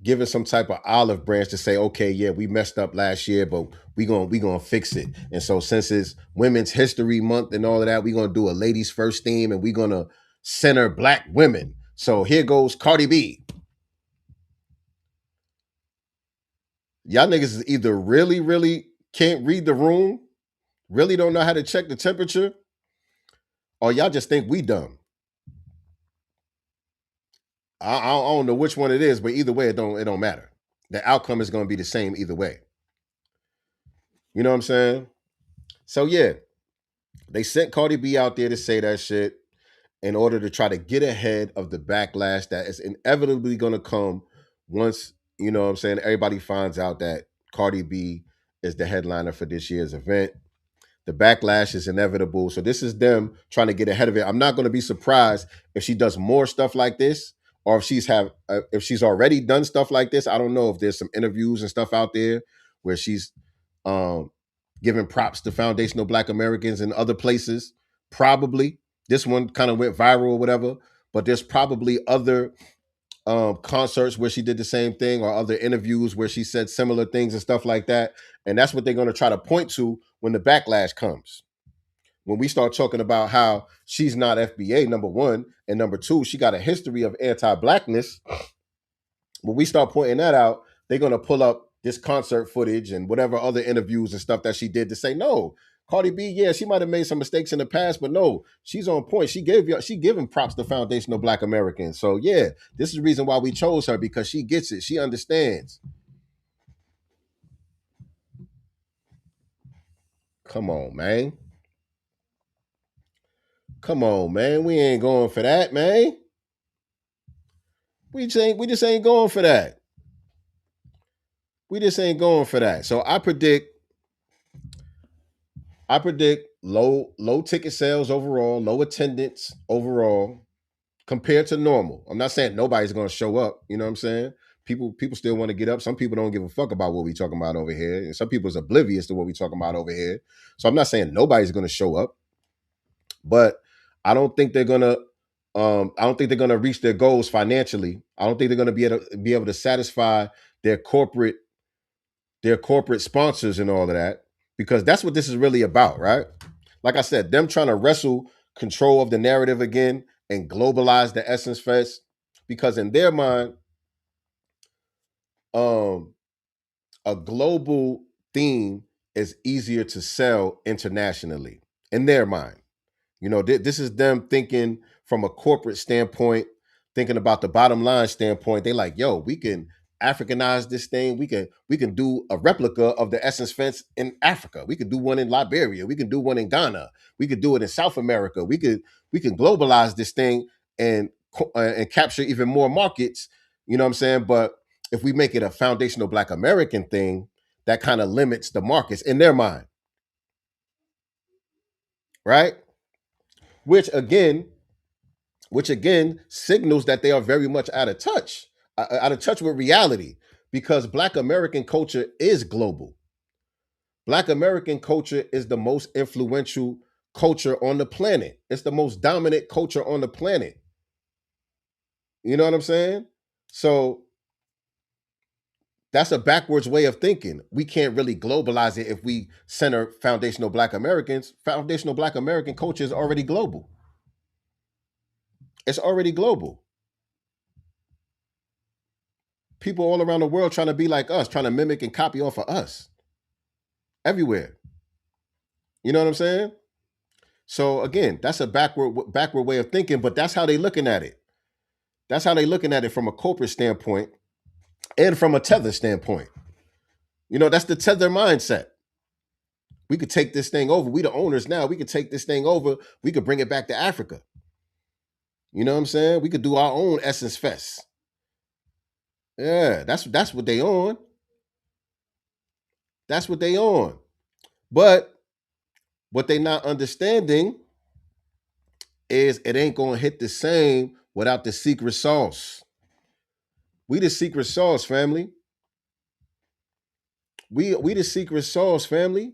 giving some type of olive branch to say, okay, yeah, we messed up last year, but we gonna fix it. And so since it's Women's History Month and all of that, we're gonna do a ladies first theme and we're gonna center Black women. So here goes Cardi B. Y'all niggas is either really, really can't read the room, really don't know how to check the temperature, or y'all just think we dumb. I don't know which one it is, but either way, it don't matter. The outcome is going to be the same either way. You know what I'm saying? So yeah, they sent Cardi B out there to say that shit in order to try to get ahead of the backlash that is inevitably going to come once, you know what I'm saying, everybody finds out that Cardi B is the headliner for this year's event. The backlash is inevitable. So this is them trying to get ahead of it. I'm not going to be surprised if she does more stuff like this, or if she's already done stuff like this. I don't know if there's some interviews and stuff out there where she's giving props to foundational Black Americans in other places. Probably. This one kind of went viral or whatever, but there's probably other concerts where she did the same thing, or other interviews where she said similar things and stuff like that. And that's what they're going to try to point to when the backlash comes. when we start talking about how she's not FBA, number one, and number two, she got a history of anti-Blackness. When we start pointing that out, they're going to pull up this concert footage and whatever other interviews and stuff that she did to say, no, Cardi B, yeah, she might have made some mistakes in the past, but no, she's on point. She giving props to foundational Black Americans. So yeah, this is the reason why we chose her, because she gets it. She understands. Come on, man. Come on, man. We ain't going for that, man. We just ain't going for that. We just ain't going for that. So I predict low ticket sales overall, low attendance overall compared to normal. I'm not saying nobody's going to show up. You know what I'm saying? People still want to get up. Some people don't give a fuck about what we talking about over here, and some people's oblivious to what we talking about over here. So I'm not saying nobody's going to show up, but I don't think they're gonna. I don't think they're gonna reach their goals financially. I don't think they're gonna be able to satisfy their corporate sponsors and all of that, because that's what this is really about, right? Like I said, them trying to wrestle control of the narrative again and globalize the Essence Fest, because in their mind, a global theme is easier to sell internationally in their mind. You know, this is them thinking from a corporate standpoint, thinking about the bottom line standpoint. They like, yo, we can Africanize this thing. We can do a replica of the Essence Fence in Africa. We could do one in Liberia. We can do one in Ghana. We could do it in South America. We can globalize this thing and capture even more markets. You know what I'm saying? But if we make it a foundational Black American thing, that kind of limits the markets in their mind, right? Which again signals that they are very much out of touch with reality, because Black American culture is global. Black American culture is the most influential culture on the planet. It's the most dominant culture on the planet. You know what I'm saying? So that's a backwards way of thinking. We can't really globalize it if we center foundational Black Americans. Foundational Black American culture is already global. It's already global. People all around the world trying to be like us, trying to mimic and copy off of us. Everywhere. You know what I'm saying? So again, that's a backward way of thinking, but that's how they looking at it. That's how they looking at it from a corporate standpoint and from a tether standpoint. You know, that's the tether mindset. We could take this thing over. We the owners now. We could take this thing over. We could bring it back to Africa. You know what I'm saying? We could do our own Essence Fest. Yeah, that's what they on. That's what they on. But what they not understanding is it ain't gonna hit the same without the secret sauce. We the secret sauce, family. We the secret sauce, family.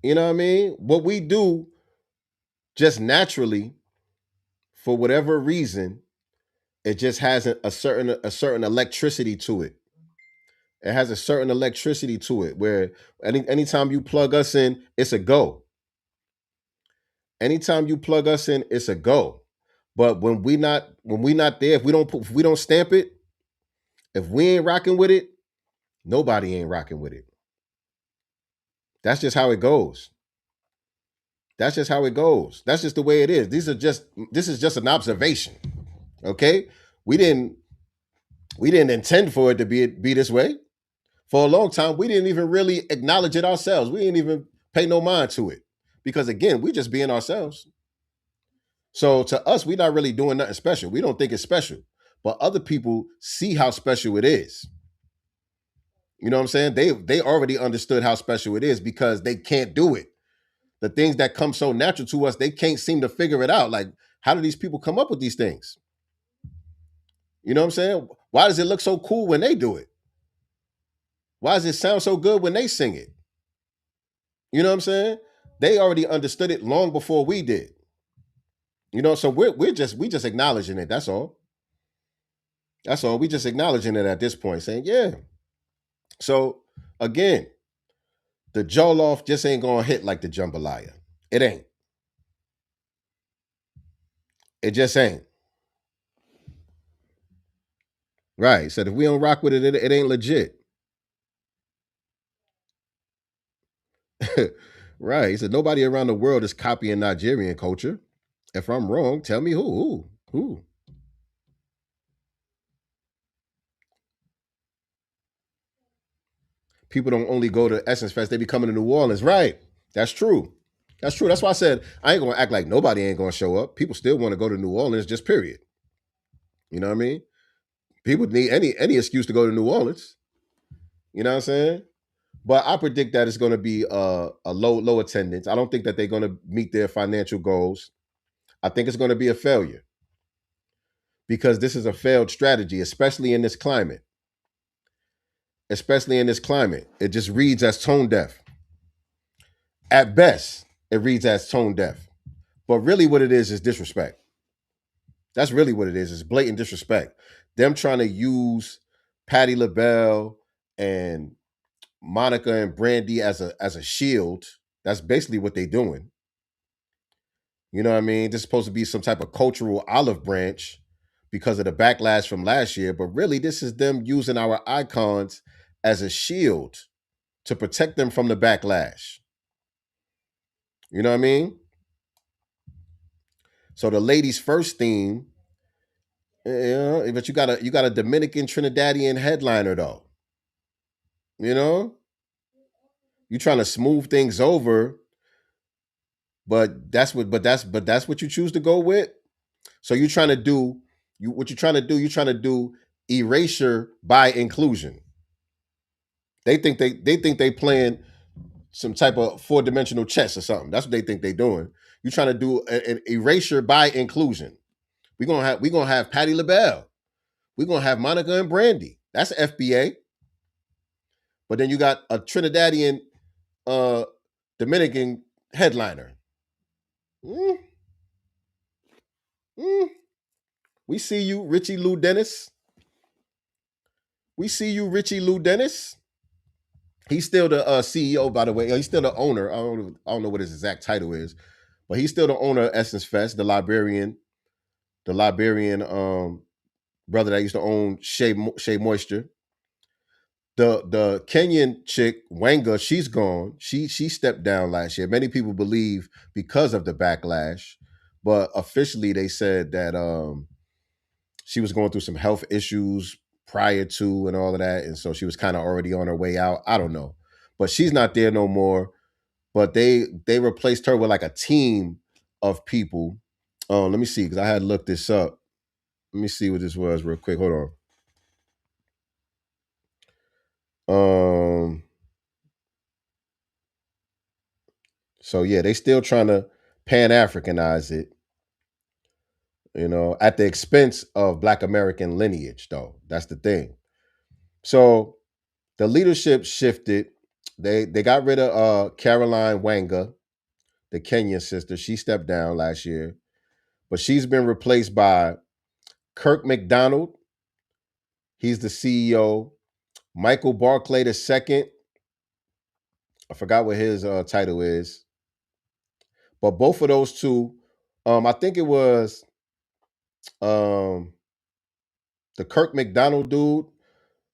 You know what I mean? What we do just naturally, for whatever reason, it just has a certain electricity to it. It has a certain electricity to it where anytime you plug us in, it's a go. Anytime you plug us in, it's a go. But when we not there, if we don't stamp it, if we ain't rocking with it, nobody ain't rocking with it. That's just how it goes. That's just how it goes. That's just the way it is. This is just an observation. Okay? We didn't intend for it to be this way. For a long time, we didn't even really acknowledge it ourselves. We didn't even pay no mind to it. Because again, we just being ourselves. So to us, we're not really doing nothing special. We don't think it's special. But other people see how special it is. You know what I'm saying? They already understood how special it is because they can't do it. The things that come so natural to us, they can't seem to figure it out. Like, how do these people come up with these things? You know what I'm saying? Why does it look so cool when they do it? Why does it sound so good when they sing it? You know what I'm saying? They already understood it long before we did. You know, so we just acknowledging it. That's all. That's all. We just acknowledging it at this point, saying, yeah. So again, the jollof just ain't gonna hit like the jambalaya. It ain't. It just ain't. Right. So if we don't rock with it, it ain't legit. Right. He said nobody around the world is copying Nigerian culture. If I'm wrong, tell me who. Who? People don't only go to Essence Fest, they be coming to New Orleans. Right. That's true. That's true. That's why I said I ain't gonna act like nobody ain't gonna show up. People still want to go to New Orleans, just period. You know what I mean? People need any excuse to go to New Orleans. You know what I'm saying? But I predict that it's going to be a low attendance. I don't think that they're going to meet their financial goals. I think it's going to be a failure because this is a failed strategy, especially in this climate. Especially in this climate, it just reads as tone deaf. At best, it reads as tone deaf. But really, what it is disrespect. That's really what it is. It's blatant disrespect. Them trying to use Patti LaBelle and Monica and Brandy as a shield. That's basically what they're doing. You know what I mean? This is supposed to be some type of cultural olive branch because of the backlash from last year, but really this is them using our icons as a shield to protect them from the backlash. You know what I mean? So the ladies' first theme, but you got a Dominican Trinidadian headliner though. You know? You trying to smooth things over, but that's what you choose to go with. So you're trying to do you're trying to do erasure by inclusion. They think they playing some type of four-dimensional chess or something. That's what they think they're doing. You're trying to do an erasure by inclusion. We're gonna have Patti LaBelle. We're gonna have Monica and Brandy. That's FBA. But then you got a Trinidadian Dominican headliner. Mm, mm. We see you, Richie Lou Dennis. We see you, Richie Lou Dennis. He's still the CEO, by the way. He's still the owner. I don't know what his exact title is, but he's still the owner of Essence Fest, the Liberian brother that used to own Shea Moisture. The Kenyan chick Wanga, she's gone. She stepped down last year. Many people believe because of the backlash, but officially they said that she was going through some health issues prior to and all of that, and so she was kind of already on her way out. I don't know, but she's not there no more. But they replaced her with like a team of people. Let me see because I had looked this up. Let me see what this was real quick. Hold on. So yeah, they still trying to Pan Africanize it, at the expense of Black American lineage, though. That's the thing. So the leadership shifted. They got rid of Caroline Wanga, the Kenyan sister. She stepped down last year, but she's been replaced by Kirk McDonald. He's the CEO. Michael Barclay II. I forgot what his title is, but both of those two, I think it was um, the Kirk McDonald dude.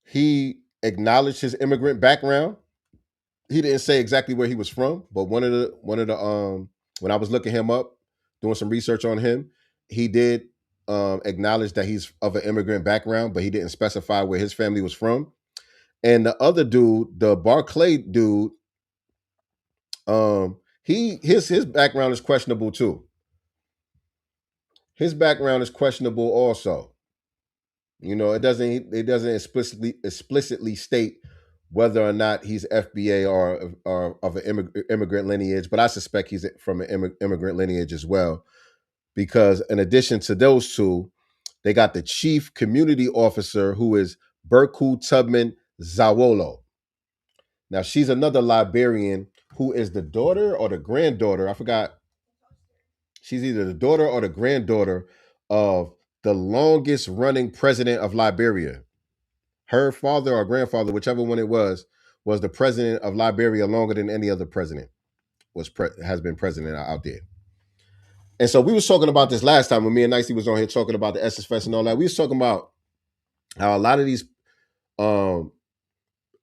He acknowledged his immigrant background. He didn't say exactly where he was from, but one of the when I was looking him up, doing some research on him, he did acknowledge that he's of an immigrant background, but he didn't specify where his family was from. And the other dude, the Barclay dude, his background is questionable too. His background is questionable also. It doesn't explicitly state whether or not he's FBA or of an immigrant lineage, but I suspect he's from an immigrant lineage as well. Because in addition to those two, they got the chief community officer who is Berku Tubman Zawolo. Now she's another Liberian who is the daughter or the granddaughter. I forgot. She's either the daughter or the granddaughter of the longest running president of Liberia. Her father or grandfather, whichever one it was was the president of Liberia longer than any other president has been president out there. And so we was talking about this last time when me and Nicey was on here talking about the Essence Fest and all that. We was talking about how a lot of these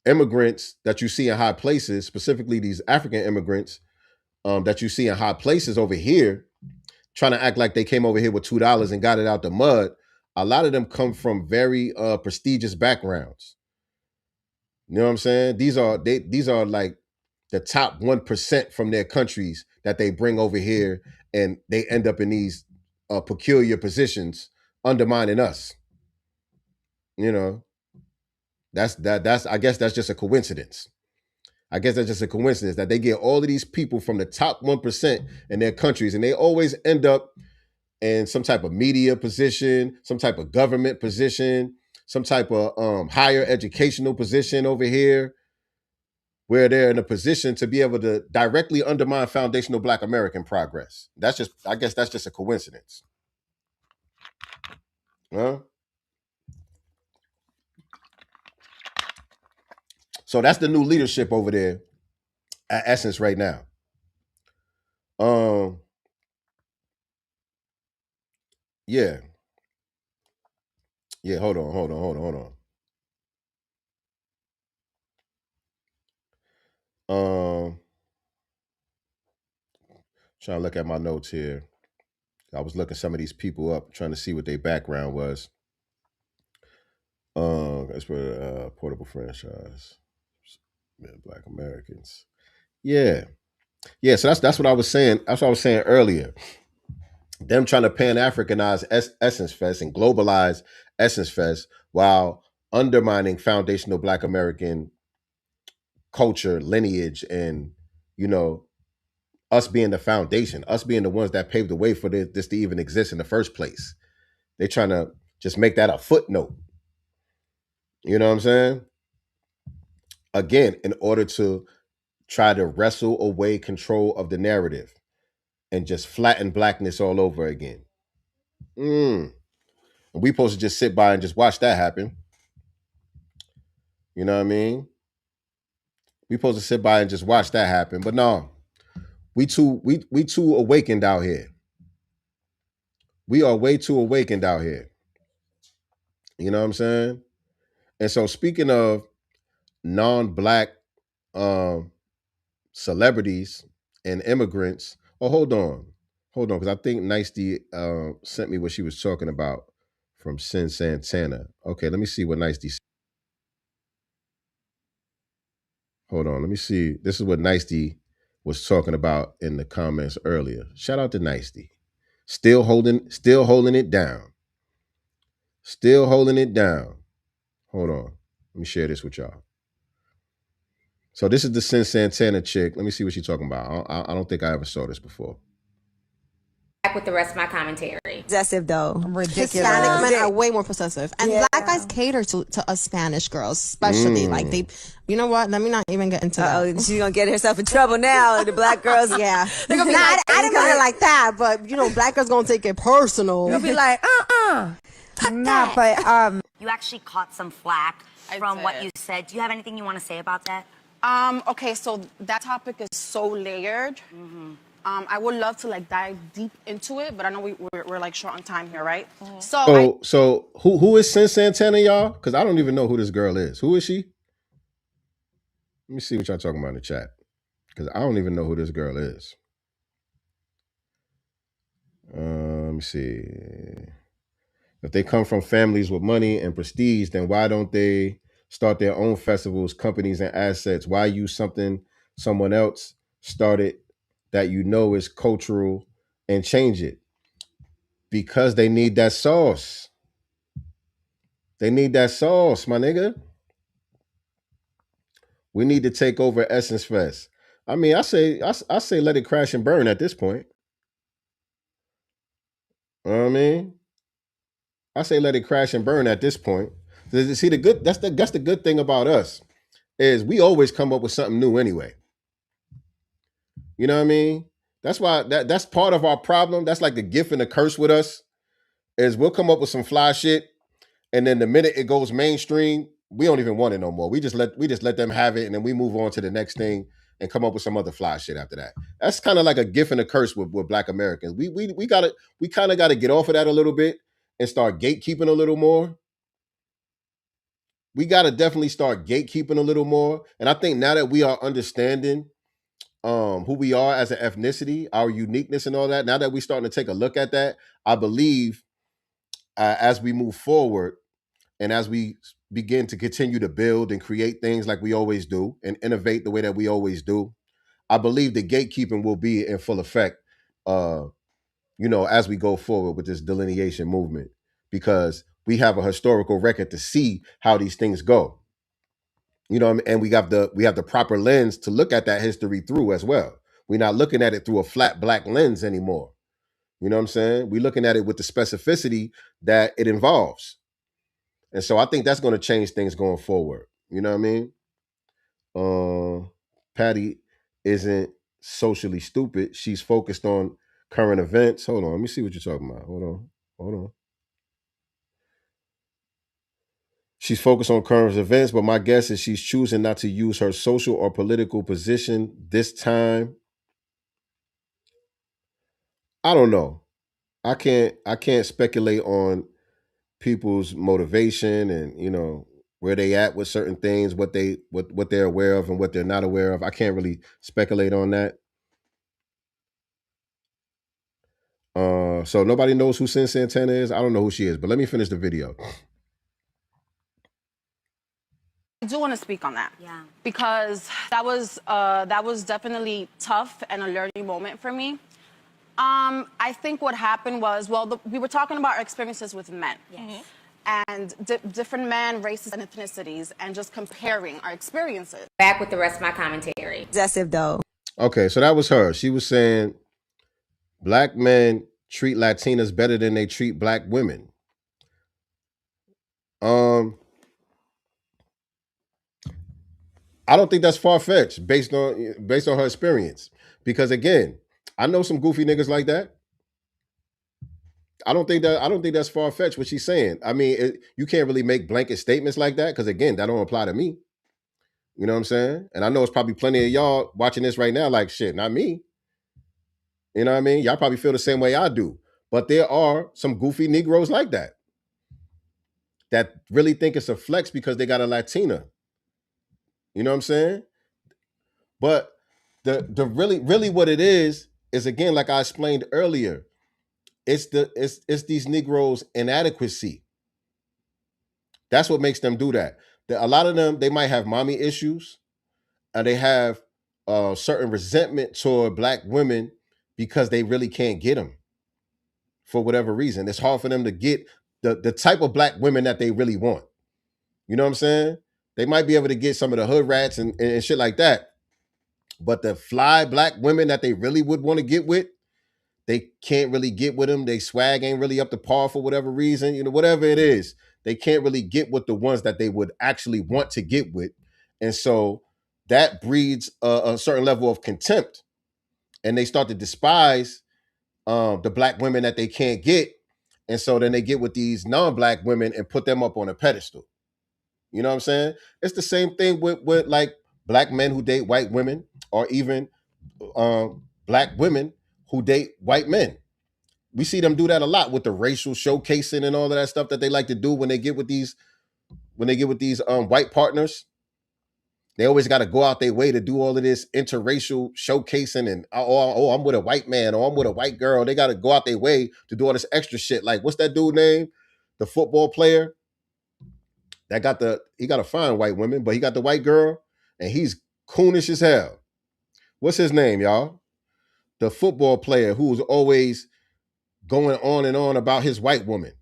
immigrants that you see in high places, specifically these African immigrants that you see in high places over here, trying to act like they came over here with $2 and got it out the mud. A lot of them come from very prestigious backgrounds. You know what I'm saying? These are like the top 1% from their countries that they bring over here, and they end up in these peculiar positions undermining us. You know, that's I guess that's just a coincidence. I guess that's just a coincidence that they get all of these people from the top 1% in their countries, and they always end up in some type of media position, some type of government position, some type of higher educational position over here, where they're in a position to be able to directly undermine foundational Black American progress. I guess that's just a coincidence. Huh? So that's the new leadership over there at Essence right now. Yeah. Yeah, hold on. Trying to look at my notes here. I was looking some of these people up, trying to see what their background was. That's for portable franchise, Black Americans. Yeah. So that's what I was saying. That's what I was saying earlier. Them trying to Pan-Africanize Essence Fest and globalize Essence Fest while undermining foundational Black American culture, lineage, and us being the foundation, us being the ones that paved the way for this to even exist in the first place. They're trying to just make that a footnote. You know what I'm saying? Again, in order to try to wrestle away control of the narrative and just flatten Blackness all over again. And we supposed to just sit by and just watch that happen. You know what I mean? We supposed to sit by and just watch that happen. But no, we too awakened out here. We are way too awakened out here. You know what I'm saying? And so speaking of non-Black celebrities and immigrants, hold on, because I think Nicey sent me what she was talking about from Sin Santana. Okay, let me see what Nicey said. Hold on, let me see. This is what Nicey was talking about in the comments earlier. Shout out to Nicey. Still holding it down. Still holding it down. Hold on. Let me share this with y'all. So this is the Sin Santana chick. Let me see what she's talking about. I don't think I ever saw this before. With the rest of my commentary. Possessive though. Ridiculous. Hispanic men are way more possessive. And Black guys cater to us Spanish girls, especially. Like they, you know what? Let me not even get into that. Oh, she's gonna get herself in trouble now. The Black girls, yeah. They're gonna be like, I didn't mean it like that, but Black girls gonna take it personal. They'll be like, No, but you actually caught some flack from what you said. Do you have anything you want to say about that? Okay, so that topic is so layered. I would love to dive deep into it, but I know we're like short on time here, right? So who is Sin Santana, y'all? Because I don't even know who this girl is. Who is she? Let me see what y'all talking about in the chat, because I don't even know who this girl is. Let me see. If they come from families with money and prestige, then why don't they start their own festivals, companies, and assets? Why use something someone else started that is cultural and change it? Because they need that sauce. They need that sauce, my nigga. We need to take over Essence Fest. I mean, I say let it crash and burn at this point. You know what I mean? I say let it crash and burn at this point. See, that's the good thing about us is we always come up with something new anyway. You know what I mean? That's why that's part of our problem. That's like the gift and the curse with us is we'll come up with some fly shit, and then the minute it goes mainstream, we don't even want it no more. We just let them have it, and then we move on to the next thing and come up with some other fly shit after that. That's kind of like a gift and a curse with Black Americans. We kind of gotta get off of that a little bit and start gatekeeping a little more. We gotta definitely start gatekeeping a little more. And I think now that we are understanding who we are as an ethnicity, our uniqueness and all that, now that we're starting to take a look at that, I believe as we move forward and as we begin to continue to build and create things like we always do and innovate the way that we always do, I believe the gatekeeping will be in full effect, as we go forward with this delineation movement, because we have a historical record to see how these things go. And we have the proper lens to look at that history through as well. We're not looking at it through a flat black lens anymore. You know what I'm saying? We're looking at it with the specificity that it involves. And so I think that's going to change things going forward. You know what I mean? Patty isn't socially stupid. She's focused on current events. Hold on. Let me see what you're talking about. Hold on. She's focused on current events, but my guess is she's choosing not to use her social or political position this time. I don't know. I can't speculate on people's motivation and where they at with certain things, what they're aware of and what they're not aware of. I can't really speculate on that. So nobody knows who Sin Santana is. I don't know who she is, but let me finish the video. I do want to speak on that. Yeah. Because that was definitely tough and a learning moment for me. I think what happened was, we were talking about our experiences with men. Yes. And different men, races, and ethnicities, and just comparing our experiences. Back with the rest of my commentary. Possessive though. Okay, so that was her. She was saying Black men treat Latinas better than they treat Black women. I don't think that's far-fetched based on her experience. Because again, I know some goofy niggas like that. I don't think that's far-fetched what she's saying. I mean, you can't really make blanket statements like that because again, that don't apply to me. You know what I'm saying? And I know it's probably plenty of y'all watching this right now like, shit, not me. You know what I mean? Y'all probably feel the same way I do. But there are some goofy Negroes like that really think it's a flex because they got a Latina. You know what I'm saying? But the really what it is again, like I explained earlier, it's these Negroes' inadequacy. That's what makes them do that. A lot of them, they might have mommy issues, and they have certain resentment toward Black women because they really can't get them for whatever reason. It's hard for them to get the type of Black women that they really want. You know what I'm saying? They might be able to get some of the hood rats and shit like that. But the fly Black women that they really would want to get with, they can't really get with them. They swag ain't really up to par for whatever reason. Whatever it is, they can't really get with the ones that they would actually want to get with. And so that breeds a certain level of contempt. And they start to despise the Black women that they can't get. And so then they get with these non-Black women and put them up on a pedestal. You know what I'm saying? It's the same thing with like Black men who date white women, or even Black women who date white men. We see them do that a lot with the racial showcasing and all of that stuff that they like to do when they get with these white partners. They always got to go out their way to do all of this interracial showcasing and I'm with a white man or I'm with a white girl. They got to go out their way to do all this extra shit. Like, what's that dude name? The football player that he got to find white women, but he got the white girl and he's coonish as hell. What's his name, y'all? The football player who's always going on and on about his white woman.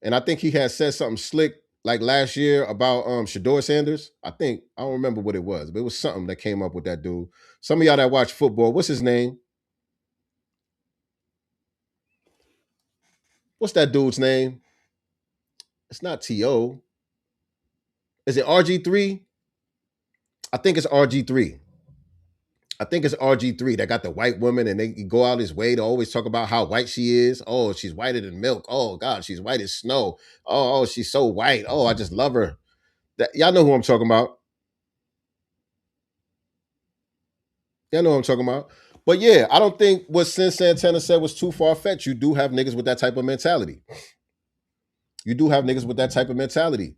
And I think he had said something slick like last year about Shador Sanders. I don't remember what it was, but it was something that came up with that dude. Some of y'all that watch football, what's his name? What's that dude's name? It's not T.O. Is it RG3? I think it's RG3. I think it's RG3 that got the white woman, and they go out his way to always talk about how white she is. Oh, she's whiter than milk. Oh God, she's white as snow. Oh, she's so white. Oh, I just love her. Y'all know who I'm talking about. Y'all know who I'm talking about. But yeah, I don't think what Sin Santana said was too far-fetched. You do have niggas with that type of mentality. You do have niggas with that type of mentality.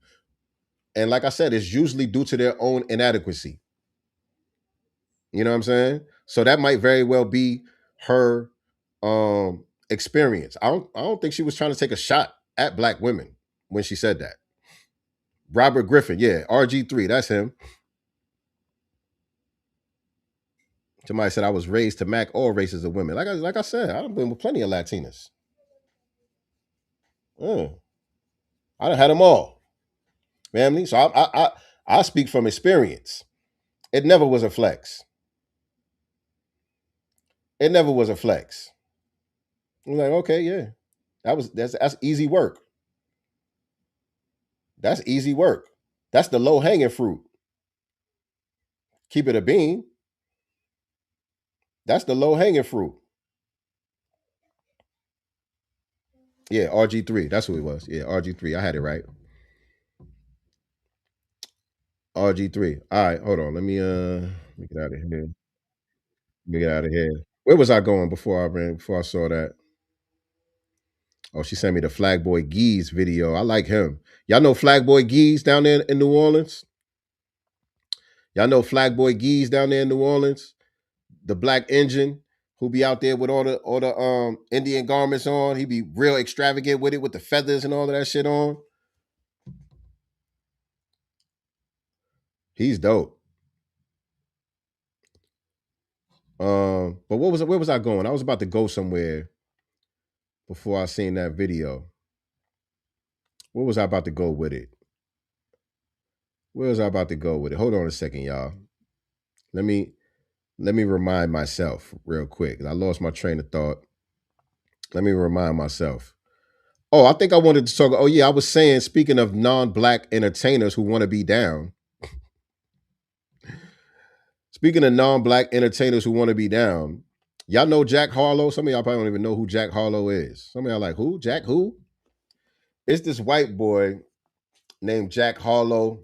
And like I said, it's usually due to their own inadequacy. You know what I'm saying? So that might very well be her experience. I don't think she was trying to take a shot at black women when she said that. Robert Griffin, yeah, RG3, that's him. Somebody said I was raised to mac all races of women. Like I said, I've been with plenty of Latinas. I done had them all, family. So I speak from experience. It never was a flex. It never was a flex. I'm like, okay, yeah, that's easy work. That's easy work. That's the low hanging fruit. Keep it a bean. That's the low hanging fruit. Yeah, RG3. That's who it was. Yeah, RG3. I had it right. RG3. All right, hold on. Let me get out of here. Let me get out of here. Where was I going before before I saw that? Oh, she sent me the Flagboy Geese video. I like him. Y'all know Flagboy Geese down there in New Orleans? Y'all know Flagboy Geese down there in New Orleans? The black engine who be out there with all the Indian garments on. He be real extravagant with it with the feathers and all of that shit on. He's dope. But where was I going? I was about to go somewhere before I seen that video. Where was I about to go with it? Where was I about to go with it? Hold on a second, y'all. Let me remind myself real quick. I lost my train of thought. Let me remind myself. Oh, I think I wanted to talk. Oh, yeah, I was saying, speaking of non-black entertainers who want to be down. Speaking of non-black entertainers who want to be down, y'all know Jack Harlow? Some of y'all probably don't even know who Jack Harlow is. Some of y'all like, who? Jack who? It's this white boy named Jack Harlow.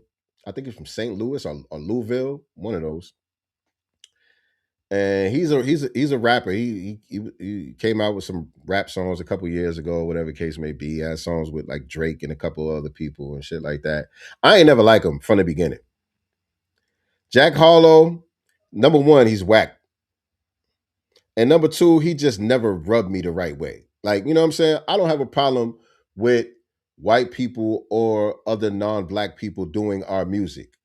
I think he's from St. Louis or Louisville, one of those. And he's a rapper. He came out with some rap songs a couple years ago, whatever the case may be. He had songs with like Drake and a couple other people and shit like that. I ain't never like him from the beginning. Jack Harlow, number one, he's whack. And number two, he just never rubbed me the right way. Like, you know what I'm saying? I don't have a problem with white people or other non-black people doing our music.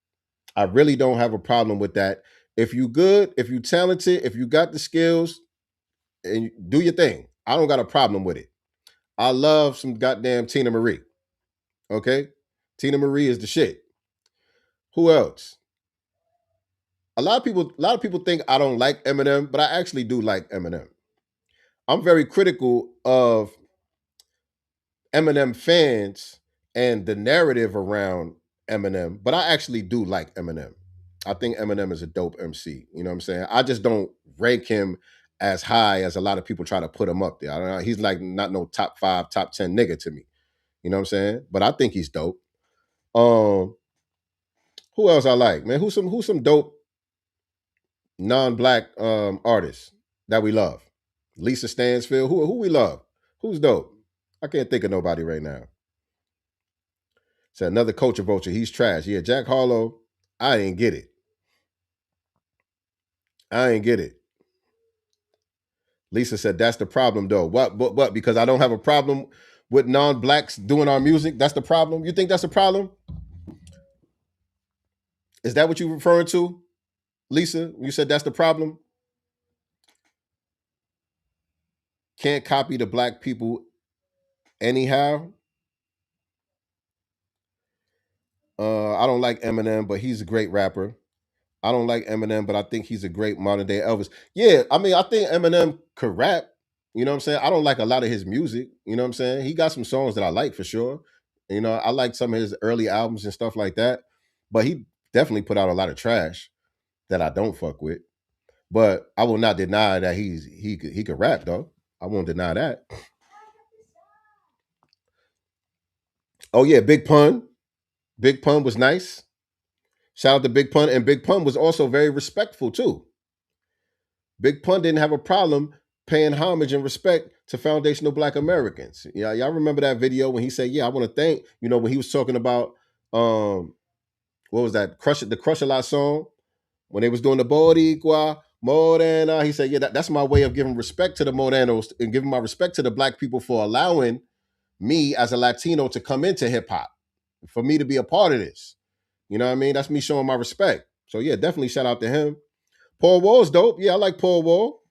I really don't have a problem with that. If you good, if you talented, if you got the skills, and you do your thing. I don't got a problem with it. I love some goddamn Tina Marie. Okay? Tina Marie is the shit. Who else? A lot of people think I don't like Eminem, but I actually do like Eminem. I'm very critical of Eminem fans and the narrative around Eminem, but I actually do like Eminem. I think Eminem is a dope MC. You know what I'm saying? I just don't rank him as high as a lot of people try to put him up there. I don't know. He's like not no top 5, top 10 nigga to me. You know what I'm saying? But I think he's dope. Who else I like? Man, who's some dope non-black artists that we love? Lisa Stansfield. Who we love? Who's dope? I can't think of nobody right now. It's another culture vulture. He's trash. Yeah, Jack Harlow. I didn't get it. I ain't get it. Lisa said that's the problem though. What? Because I don't have a problem with non-blacks doing our music. That's the problem. You think that's a problem? Is that what you're referring to, Lisa? You said that's the problem. Can't copy the black people anyhow. I don't like Eminem, but he's a great rapper. I don't like Eminem, but I think he's a great modern day Elvis. Yeah, I mean, I think Eminem could rap. You know what I'm saying? I don't like a lot of his music. You know what I'm saying? He got some songs that I like for sure. You know, I like some of his early albums and stuff like that. But he definitely put out a lot of trash that I don't fuck with. But I will not deny that he could rap though. I won't deny that. Oh yeah, Big Pun. Big Pun was nice. Shout out to Big Pun, and Big Pun was also very respectful too. Big Pun didn't have a problem paying homage and respect to foundational Black Americans. Yeah, y'all remember that video when he said, "Yeah, I want to thank," when he was talking about what was that? The Crush a Lot song when they was doing the Boricua Morena. He said, "Yeah, that's my way of giving respect to the Morenos and giving my respect to the Black people for allowing me as a Latino to come into hip hop, for me to be a part of this." You know what I mean? That's me showing my respect. So yeah, definitely shout out to him. Paul Wall's dope. Yeah, I like Paul Wall.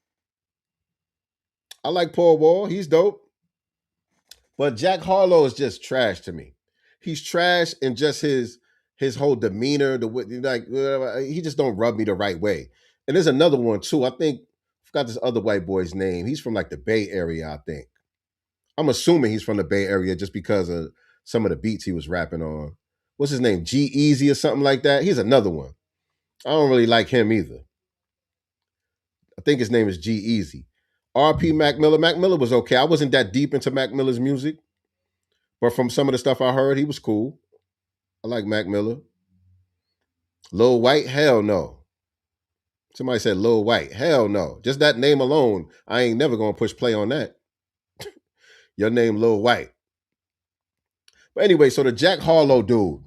I like Paul Wall. He's dope. But Jack Harlow is just trash to me. He's trash in just his whole demeanor. He just don't rub me the right way. And there's another one too. I forgot this other white boy's name. He's from like the Bay Area, I think. I'm assuming he's from the Bay Area just because of some of the beats he was rapping on. What's his name? G-Eazy or something like that. He's another one. I don't really like him either. I think his name is G-Eazy. R.P. Mac Miller. Mac Miller was okay. I wasn't that deep into Mac Miller's music, but from some of the stuff I heard, he was cool. I like Mac Miller. Lil White, hell no. Somebody said Lil White, hell no. Just that name alone, I ain't never gonna push play on that. Your name Lil White. But anyway, so the Jack Harlow dude.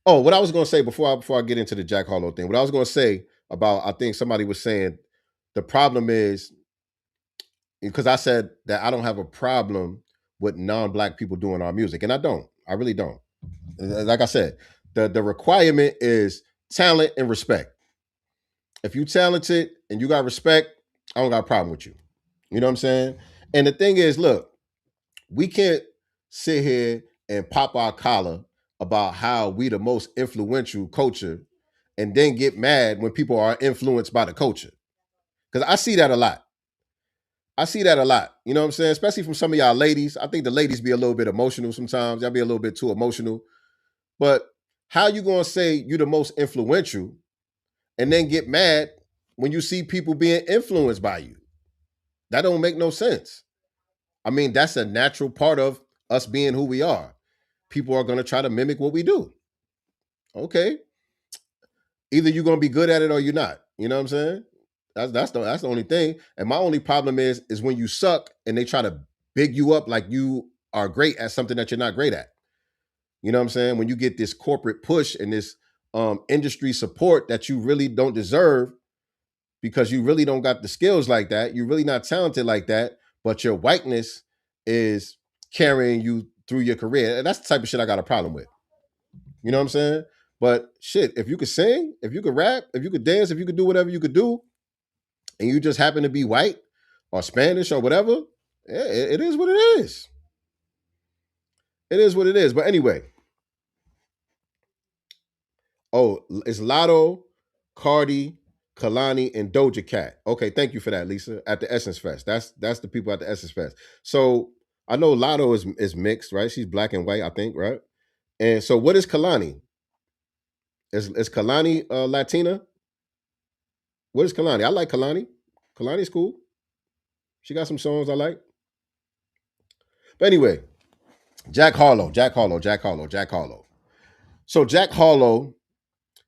Oh, what I was gonna say before I get into the Jack Harlow thing, what I was gonna say about, I think somebody was saying the problem is, because I said that I don't have a problem with non-Black people doing our music, and I don't. I really don't. Like I said, the requirement is talent and respect. If you talented and you got respect, I don't got a problem with you. You know what I'm saying? And the thing is, look, we can't sit here and pop our collar about how we the most influential culture and then get mad when people are influenced by the culture. Because I see that a lot. You know what I'm saying? Especially from some of y'all ladies. I think the ladies be a little bit emotional sometimes. Y'all be a little bit too emotional. But how you going to say you the most influential and then get mad when you see people being influenced by you? That don't make no sense. I mean, that's a natural part of us being who we are. People are going to try to mimic what we do. Okay. Either you're going to be good at it or you're not. You know what I'm saying? That's the only thing. And my only problem is when you suck and they try to big you up like you are great at something that you're not great at. You know what I'm saying? When you get this corporate push and this industry support that you really don't deserve because you really don't got the skills like that. You're really not talented like that, but your whiteness is carrying you through your career. And that's the type of shit I got a problem with. You know what I'm saying? But shit, if you could sing, if you could rap, if you could dance, if you could do whatever you could do, and you just happen to be white or Spanish or whatever, it is what it is. It is what it is. But anyway. Oh, it's Lotto, Cardi, Kalani, and Doja Cat. Okay, thank you for that, Lisa. At the Essence Fest. That's the people at the Essence Fest. So I know Lotto is mixed, right? She's black and white, I think, right? And so what is Kalani? Is Kalani Latina? What is Kalani? I like Kalani. Kalani's cool. She got some songs I like. But anyway, Jack Harlow. So Jack Harlow,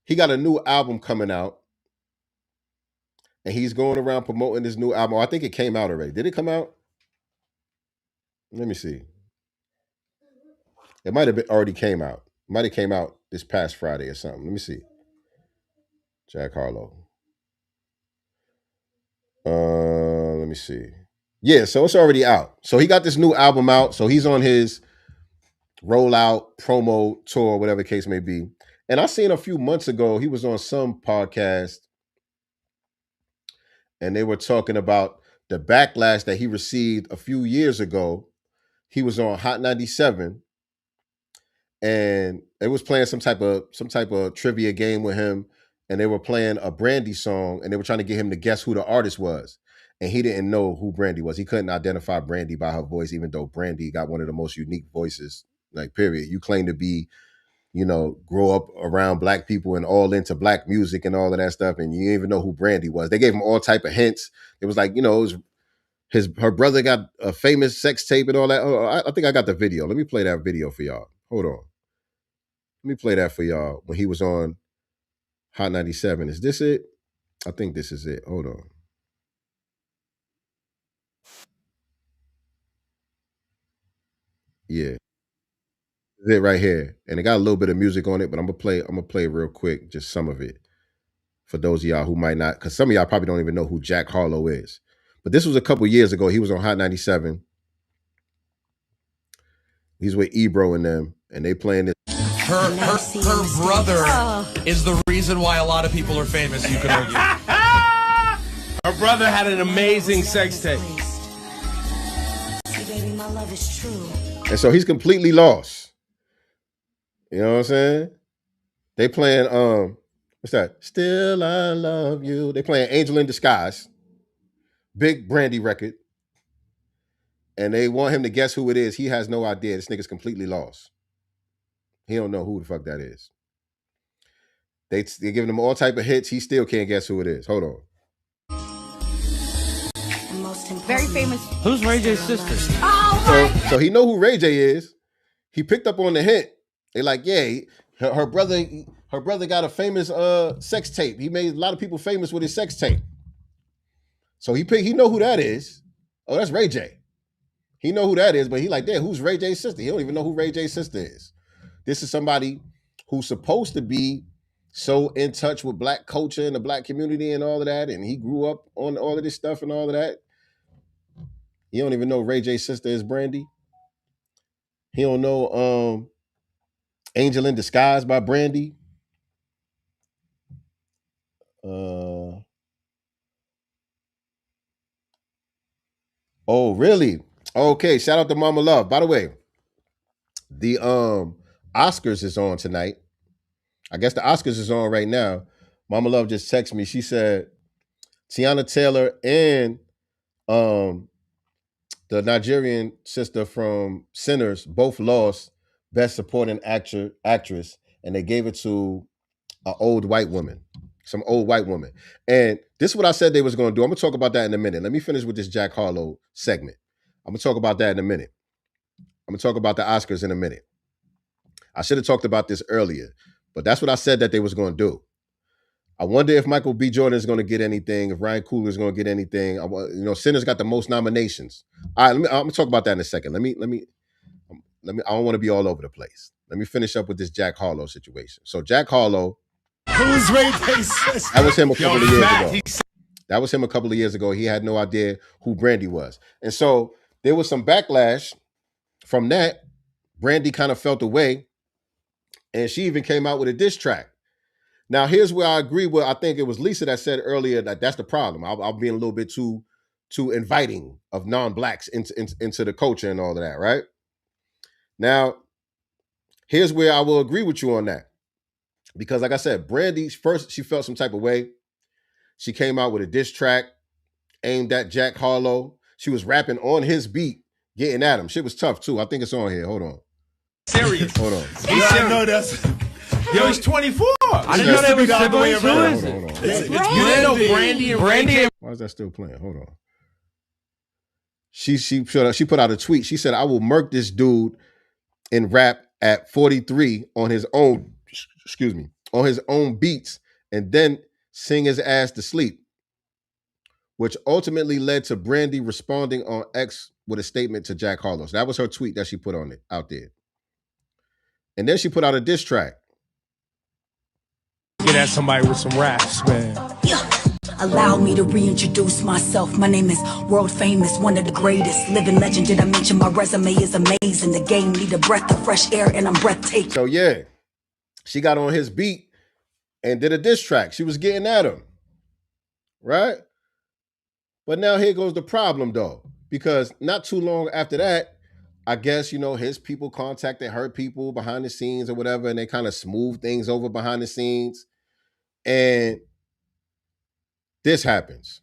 he got a new album coming out. And he's going around promoting this new album. I think it came out already. Did it come out? Let me see. It might have already came out. It might have came out this past Friday or something. Let me see. Jack Harlow. Let me see. Yeah, so it's already out. So he got this new album out. So he's on his rollout promo tour, whatever the case may be. And I seen a few months ago, he was on some podcast and they were talking about the backlash that he received a few years ago. He was on Hot 97 and it was playing some type of trivia game with him, and they were playing a Brandy song and they were trying to get him to guess who the artist was. And he didn't know who Brandy was. He couldn't identify Brandy by her voice, even though Brandy got one of the most unique voices, like period. You claim to be, grow up around black people and all into black music and all of that stuff, and you didn't even know who Brandy was. They gave him all type of hints. It was like, her brother got a famous sex tape and all that. Oh, I think I got the video. Let me play that video for y'all. Hold on. Let me play that for y'all when he was on Hot 97. Is this it? I think this is it. Hold on. Yeah. This is it right here. And it got a little bit of music on it, but I'm gonna play real quick, just some of it. For those of y'all who might not, because some of y'all probably don't even know who Jack Harlow is. But this was a couple years ago. He was on Hot 97. He's with Ebro and them, and they playing this. Her brother is the reason why a lot of people are famous, you could argue. Her brother had an amazing sex tape. And so he's completely lost. You know what I'm saying? They playing, what's that? Still I Love You. They playing Angel in Disguise. Big Brandy record. And they want him to guess who it is. He has no idea. This nigga's completely lost. He don't know who the fuck that is. They're giving him all type of hits. He still can't guess who it is. Hold on. Very famous. Who's Ray J's sister? So he know who Ray J is. He picked up on the hint. They like, yeah, her brother got a famous sex tape. He made a lot of people famous with his sex tape. So he know who that is. Oh, that's Ray J. He know who that is, but he like, damn, who's Ray J's sister? He don't even know who Ray J's sister is. This is somebody who's supposed to be so in touch with black culture and the black community and all of that, and he grew up on all of this stuff and all of that. He don't even know Ray J's sister is Brandy. He don't know Angel in Disguise by Brandy. Oh, really? Okay, shout out to Mama Love. By the way, the Oscars is on tonight. I guess the Oscars is on right now. Mama Love just texted me. She said Tiana Taylor and the Nigerian sister from Sinners both lost Best Supporting Actress, and they gave it to an old white woman, some old white woman. And this is what I said they was going to do. I'm going to talk about that in a minute. Let me finish with this Jack Harlow segment. I'm going to talk about that in a minute. I'm going to talk about the Oscars in a minute. I should have talked about this earlier, but that's what I said that they was going to do. I wonder if Michael B. Jordan is going to get anything, if Ryan Coogler is going to get anything. Sinners got the most nominations. All right, I'm going to talk about that in a second. Let me. I don't want to be all over the place. Let me finish up with this Jack Harlow situation. So Jack Harlow, Who's Ray J's sister? that was him a couple of years ago. That was him a couple of years ago. He had no idea who Brandy was. And so there was some backlash from that. Brandy kind of felt away, and she even came out with a diss track. Now, here's where I agree with, I think it was Lisa that said earlier that that's the problem. I'm being a little bit too inviting of non-blacks into the culture and all of that, right? Now, here's where I will agree with you on that. Because like I said, Brandy, first, she felt some type of way. She came out with a diss track aimed at Jack Harlow. She was rapping on his beat, getting at him. Shit was tough, too. I think it's on here. Hold on. Serious. Hold on. I know that's... Yo, he's 24. I didn't know they were siblings. Who is it? Hold on. You didn't know Brandy and Brandy. Why is that still playing? Hold on. She put out a tweet. She said, "I will murk this dude in rap at 43 on his own, on his own beats, and then sing his ass to sleep," which ultimately led to Brandy responding on X with a statement to Jack Harlow. So that was her tweet that she put on it out there. And then she put out a diss track. Get at somebody with some raps, man. Allow me to reintroduce myself. My name is world famous, one of the greatest living legend. Did I mention my resume is amazing? The game need a breath of fresh air, and I'm breathtaking. So yeah, she got on his beat and did a diss track. She was getting at him, right? But now here goes the problem, though, because not too long after that, I guess, his people contacted her people behind the scenes or whatever, and they kind of smoothed things over behind the scenes. And this happens.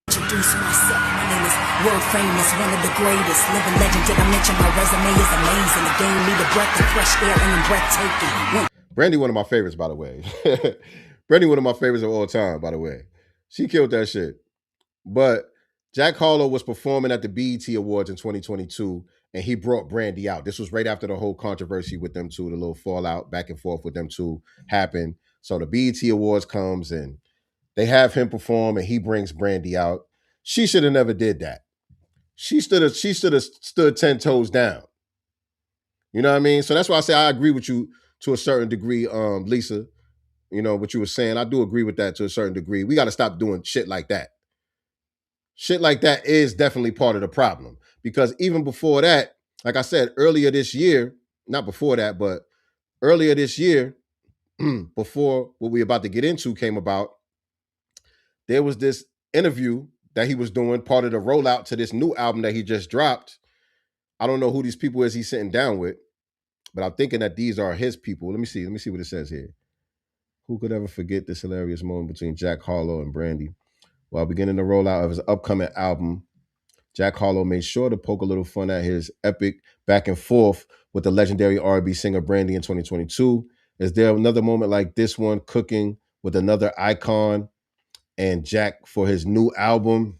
Introduce myself. My name is World famous, one of the greatest. Living legend, did I mention my resume is amazing. The game need a breath of fresh air and I'm breathtaking. Brandy, one of my favorites, by the way. Brandy, one of my favorites of all time, by the way. She killed that shit. But Jack Harlow was performing at the BET Awards in 2022, and he brought Brandy out. This was right after the whole controversy with them two, the little fallout back and forth with them two happened. So the BET Awards comes, and they have him perform, and he brings Brandy out. She should have never did that. She should have stood 10 toes down. You know what I mean? So that's why I say I agree with you to a certain degree, Lisa. You know, what you were saying. I do agree with that to a certain degree. We got to stop doing shit like that. Shit like that is definitely part of the problem. Because even before that, like I said, earlier this year, not before that, but earlier this year, before what we're about to get into came about, there was this interview that he was doing, part of the rollout to this new album that he just dropped. I don't know who these people is he's sitting down with, but I'm thinking that these are his people. Let me see what it says here. Who could ever forget this hilarious moment between Jack Harlow and Brandy? While beginning the rollout of his upcoming album, Jack Harlow made sure to poke a little fun at his epic back and forth with the legendary R&B singer Brandy in 2022. Is there another moment like this one, cooking with another icon and Jack for his new album?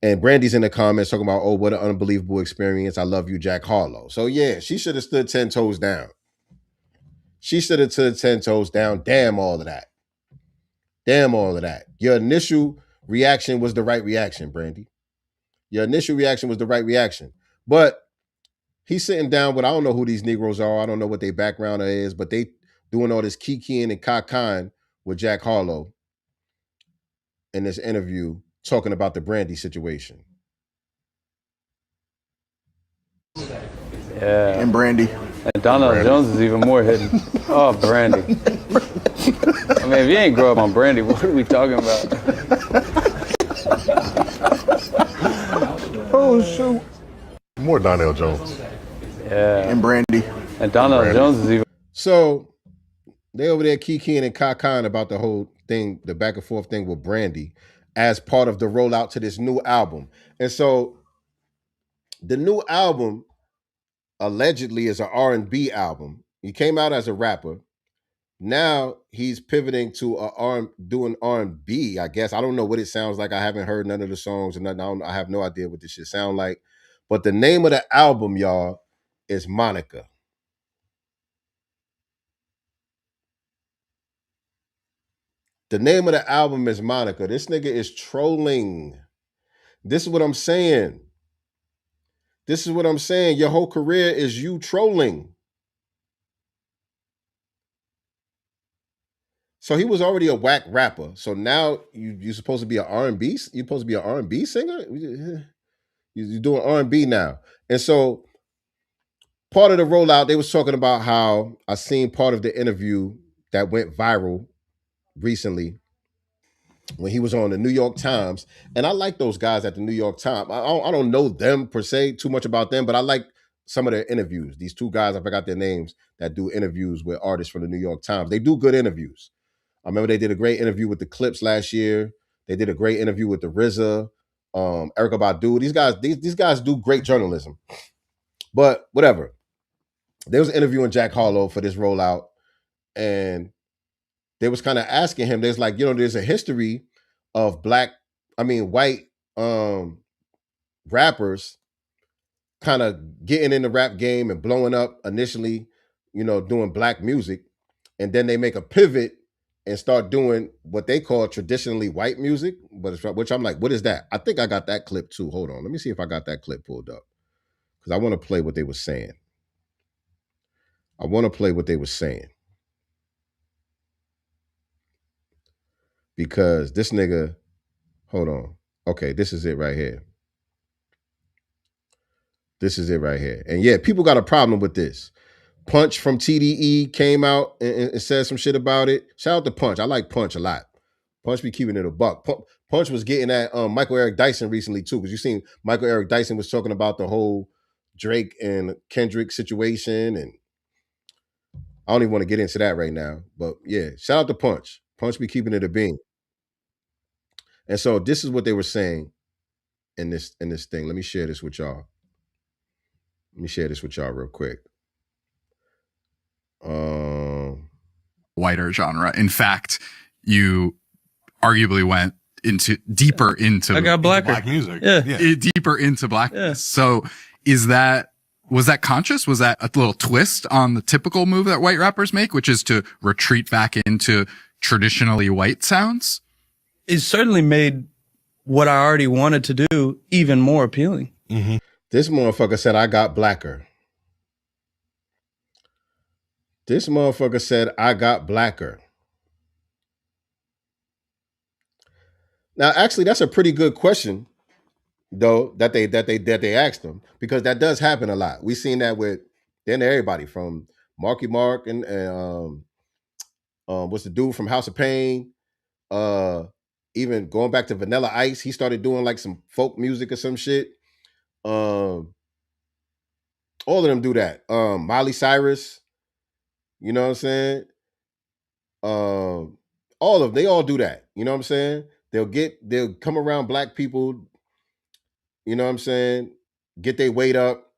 And Brandy's in the comments talking about, oh, what an unbelievable experience. I love you, Jack Harlow. So yeah, she should have stood 10 toes down. She should have stood 10 toes down. Damn all of that. Damn all of that. Your initial reaction was the right reaction, Brandy. Your initial reaction was the right reaction. But he's sitting down with, I don't know who these Negroes are. I don't know what their background is, but they doing all this kikiing and kakan with Jack Harlow in this interview talking about the Brandy situation. Yeah. And Brandy. And Donald Brandy. Jones is even more hidden. Oh, Brandy. I mean, if you ain't grow up on Brandy, what are we talking about? Oh, shoot. More Donnell Jones. Yeah. And Brandy. And Donald Jones is even. So they over there kikiing and kakan about the whole thing, the back and forth thing with Brandy as part of the rollout to this new album. And so the new album allegedly is an R&B album. He came out as a rapper. Now he's pivoting to doing R&B, I guess. I don't know what it sounds like. I haven't heard none of the songs and nothing. I have no idea what this shit sound like. But the name of the album, y'all, is Monica. The name of the album is Monica. This nigga is trolling. This is what I'm saying. This is what I'm saying. Your whole career is you trolling. So he was already a whack rapper. So now you're supposed to be an R&B. You're supposed to be an R&B singer. You're doing R&B now. And so part of the rollout, they was talking about how I seen part of the interview that went viral recently when he was on the New York Times. And I like those guys at the New York Times. I don't know them per se, too much about them, but I like some of their interviews. These two guys, I forgot their names, that do interviews with artists from the New York Times. They do good interviews. I remember they did a great interview with the Clips last year. They did a great interview with the RZA, Erykah Badu. These guys do great journalism. But whatever. There was an interview in Jack Harlow for this rollout, and they was kind of asking him, there's like, there's a history of white rappers kind of getting in the rap game and blowing up initially, doing black music. And then they make a pivot and start doing what they call traditionally white music, which I'm like, what is that? I think I got that clip too. Hold on. Let me see if I got that clip pulled up, because I want to play what they were saying. Because this nigga, hold on. Okay, this is it right here. And yeah, people got a problem with this. Punch from TDE came out and said some shit about it. Shout out to Punch. I like Punch a lot. Punch be keeping it a buck. Punch was getting at Michael Eric Dyson recently too, because you seen Michael Eric Dyson was talking about the whole Drake and Kendrick situation, and I don't even want to get into that right now. But yeah, shout out to Punch. Punch be keeping it a bean. And so this is what they were saying in this thing. Let me share this with y'all. Real quick. Whiter genre. In fact, you arguably went deeper into black music. Yeah. Deeper into blackness. So was that conscious? Was that a little twist on the typical move that white rappers make, which is to retreat back into traditionally white sounds? It certainly made what I already wanted to do even more appealing. Mm-hmm. This motherfucker said, I got blacker. Now, actually, that's a pretty good question, though, that they asked him, because that does happen a lot. We've seen that with everybody from Marky Mark and what's the dude from House of Pain? Even going back to Vanilla Ice, he started doing like some folk music or some shit. All of them do that. Miley Cyrus, you know what I'm saying? They all do that. You know what I'm saying? They'll come around black people, you know what I'm saying? Get their weight up,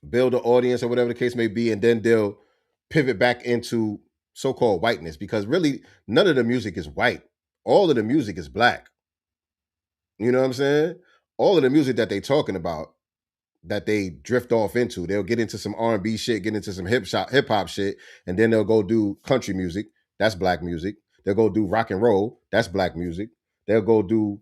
build an audience or whatever the case may be, and then they'll pivot back into so-called whiteness, because really none of the music is white. All of the music is black. You know what I'm saying? All of the music that they talking about, that they drift off into, they'll get into some R&B shit, get into some hip hop shit, and then they'll go do country music. That's black music. They'll go do rock and roll. That's black music. They'll go do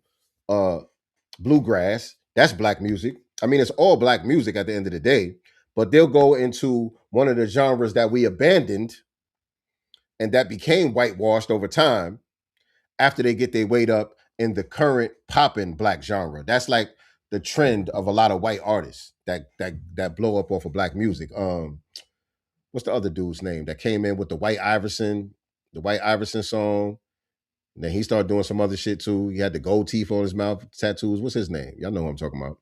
bluegrass. That's black music. I mean, it's all black music at the end of the day, but they'll go into one of the genres that we abandoned and that became whitewashed over time after they get their weight up in the current poppin' black genre. That's like the trend of a lot of white artists that blow up off of black music. What's the other dude's name that came in with the White Iverson song? And then he started doing some other shit too. He had the gold teeth on his mouth, tattoos. What's his name? Y'all know who I'm talking about.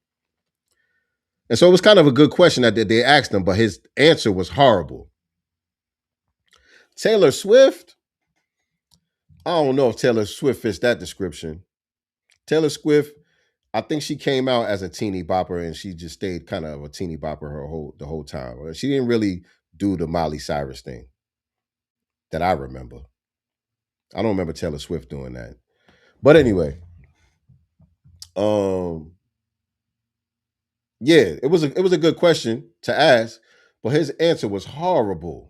And so it was kind of a good question that they asked him, but his answer was horrible. Taylor Swift? I don't know if Taylor Swift fits that description. Taylor Swift, I think she came out as a teeny bopper and she just stayed kind of a teeny bopper the whole time. She didn't really do the Miley Cyrus thing that I remember. I don't remember Taylor Swift doing that. But anyway, yeah, it was a good question to ask, but his answer was horrible.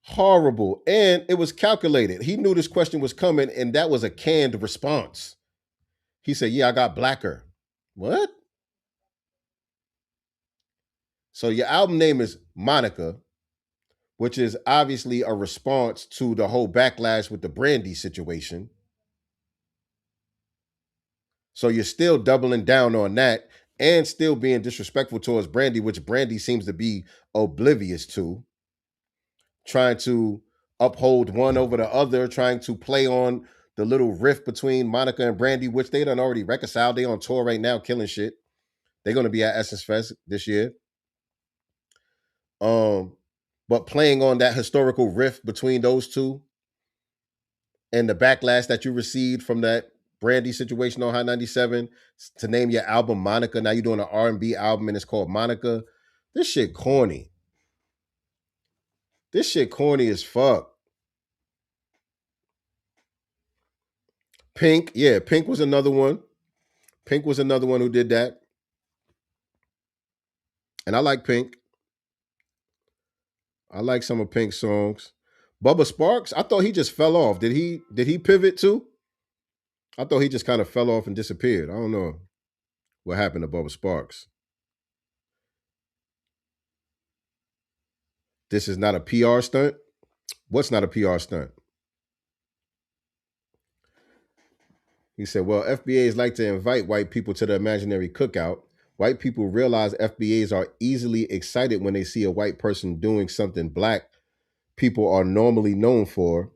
Horrible. And it was calculated. He knew this question was coming, and that was a canned response. He said, yeah, I got blacker. What? So your album name is Monica, which is obviously a response to the whole backlash with the Brandy situation. So you're still doubling down on that and still being disrespectful towards Brandy, which Brandy seems to be oblivious to. Trying to uphold one over the other, trying to play on the little rift between Monica and Brandy, which they done already reconciled. They on tour right now, killing shit. They're going to be at Essence Fest this year. But playing on that historical rift between those two and the backlash that you received from that Brandy situation on High 97 to name your album Monica. Now you're doing an R&B album and it's called Monica. This shit corny. This shit corny as fuck. Pink, yeah, Pink was another one. Pink was another one who did that. And I like Pink. I like some of Pink's songs. Bubba Sparks, I thought he just fell off. Did he pivot too? I thought he just kind of fell off and disappeared. I don't know what happened to Bubba Sparks. This is not a PR stunt? What's not a PR stunt? He said, well, FBA'S like to invite white people to the imaginary cookout. White people realize FBA'S are easily excited when they see a white person doing something black people are normally known for.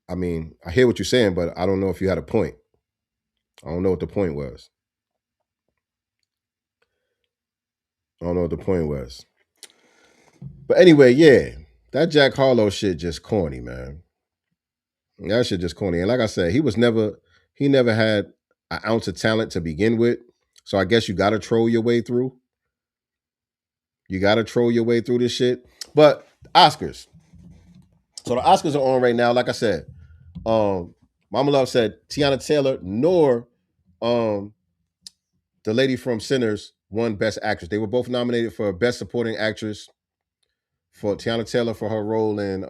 I mean, I hear what you're saying, but I don't know if you had a point. I don't know what the point was. But anyway, yeah, that Jack Harlow shit just corny, man. That shit just corny. And like I said, he never had an ounce of talent to begin with. So I guess you got to troll your way through. You got to troll your way through this shit. But Oscars. So the Oscars are on right now. Like I said, Mama Love said Tiana Taylor nor the lady from Sinners won Best Actress. They were both nominated for Best Supporting Actress. For Tiana Taylor for her role in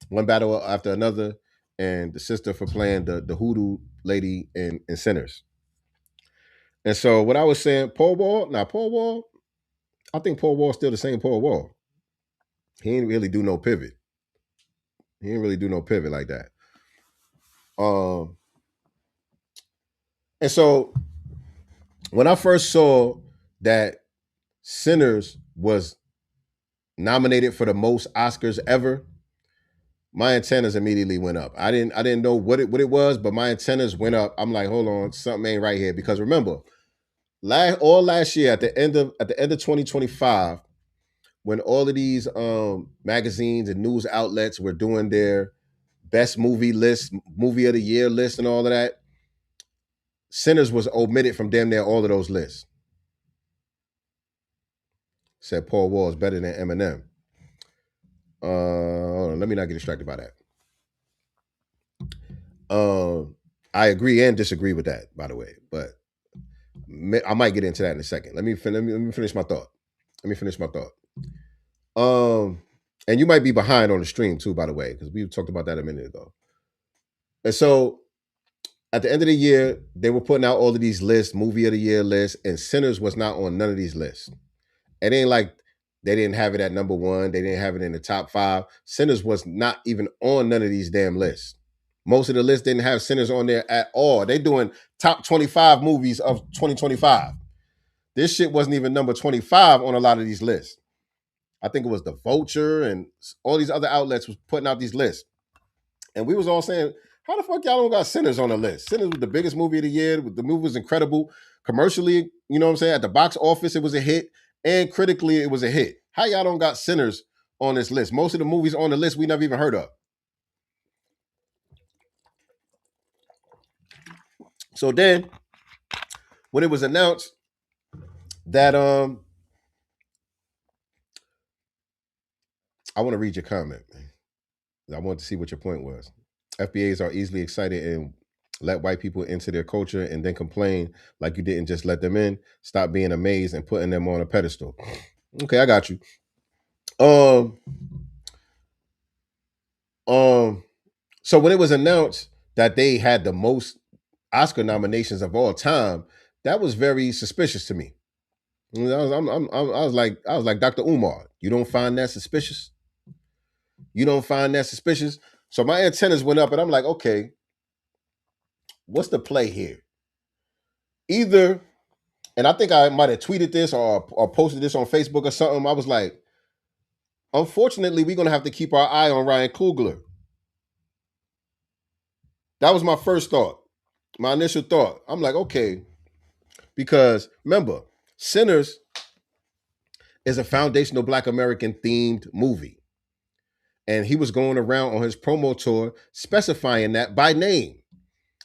One Battle After Another, and the sister for playing the hoodoo lady in Sinners. And so what I was saying, Paul Wall, I think Paul Wall's still the same Paul Wall. He ain't really do no pivot. He ain't really do no pivot like that. And so when I first saw that Sinners was nominated for the most Oscars ever, my antennas immediately went up. I didn't know what it was, but my antennas went up. I'm like, hold on, something ain't right here. Because remember, last year at the end of 2025, when all of these magazines and news outlets were doing their best movie list, movie of the year list, and all of that, Sinners was omitted from damn near all of those lists. Said Paul Wall is better than Eminem. Hold on, let me not get distracted by that. I agree and disagree with that, by the way, but I might get into that in a second. Let me finish my thought. And you might be behind on the stream too, by the way, because we talked about that a minute ago. And so at the end of the year, they were putting out all of these lists, movie of the year lists, and Sinners was not on none of these lists. It ain't like they didn't have it at number one. They didn't have it in the top 5. Sinners was not even on none of these damn lists. Most of the lists didn't have Sinners on there at all. They doing top 25 movies of 2025. This shit wasn't even number 25 on a lot of these lists. I think it was The Vulture and all these other outlets was putting out these lists. And we was all saying, how the fuck y'all don't got Sinners on the list? Sinners was the biggest movie of the year. The movie was incredible. Commercially, you know what I'm saying? At the box office, it was a hit. And critically, it was a hit. How y'all don't got Sinners on this list? Most of the movies on the list we never even heard of. So then, when it was announced that I want to read your comment. I want to see what your point was. FBA'S are easily excited and let white people into their culture and then complain like you didn't just let them in. Stop being amazed and putting them on a pedestal. Okay, I got you. So when it was announced that they had the most Oscar nominations of all time, that was very suspicious to me. I was like Dr. Umar. You don't find that suspicious? You don't find that suspicious? So my antennas went up and I'm like, okay, what's the play here? Either, and I think I might have tweeted this or posted this on Facebook or something. I was like, unfortunately, we're going to have to keep our eye on Ryan Coogler. That was my first thought, my initial thought. I'm like, okay, because remember, Sinners is a foundational Black American themed movie. And he was going around on his promo tour specifying that by name.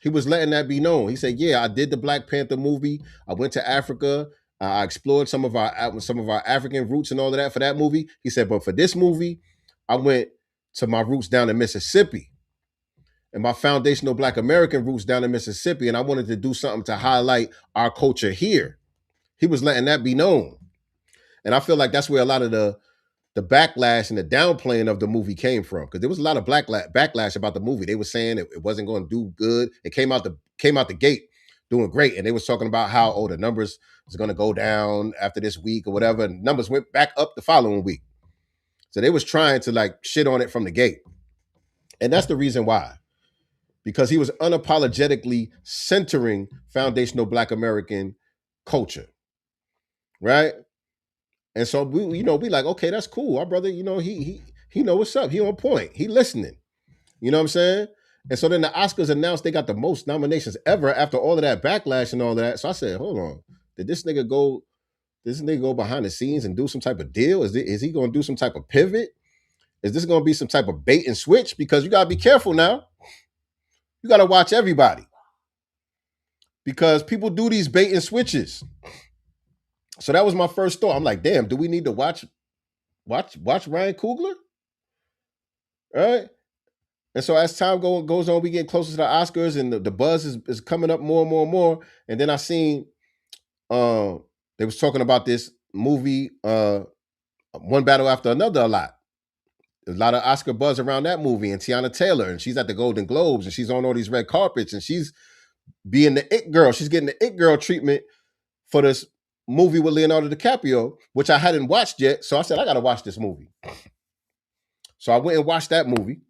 He was letting that be known. He said, yeah, I did the Black Panther movie. I went to Africa. I explored some of our African roots and all of that for that movie. He said, but for this movie, I went to my roots down in Mississippi and my foundational Black American roots down in Mississippi. And I wanted to do something to highlight our culture here. He was letting that be known. And I feel like that's where a lot of the backlash and the downplaying of the movie came from, because there was a lot of backlash about the movie. They were saying it wasn't going to do good. It came out the gate doing great, and they was talking about how the numbers was going to go down after this week or whatever, and numbers went back up the following week. So they was trying to like shit on it from the gate, and that's the reason why, because he was unapologetically centering foundational Black American culture, right? And so we like, okay, that's cool. Our brother, he know what's up. He on point. He listening. You know what I'm saying? And so then the Oscars announced they got the most nominations ever after all of that backlash and all of that. So I said, hold on. Did this nigga go behind the scenes and do some type of deal? Is he going to do some type of pivot? Is this going to be some type of bait and switch? Because you got to be careful now. You got to watch everybody because people do these bait and switches. So that was my first thought. I'm like, damn, do we need to watch Ryan Coogler? All right. And so as time goes on, we get closer to the Oscars and the buzz is coming up more and more and more. And then I seen they was talking about this movie, One Battle After Another a lot. There's a lot of Oscar buzz around that movie and Tiana Taylor, and she's at the Golden Globes and she's on all these red carpets and she's being the it girl. She's getting the it girl treatment for this movie with Leonardo DiCaprio, which I hadn't watched yet. So I said, I got to watch this movie. So I went and watched that movie.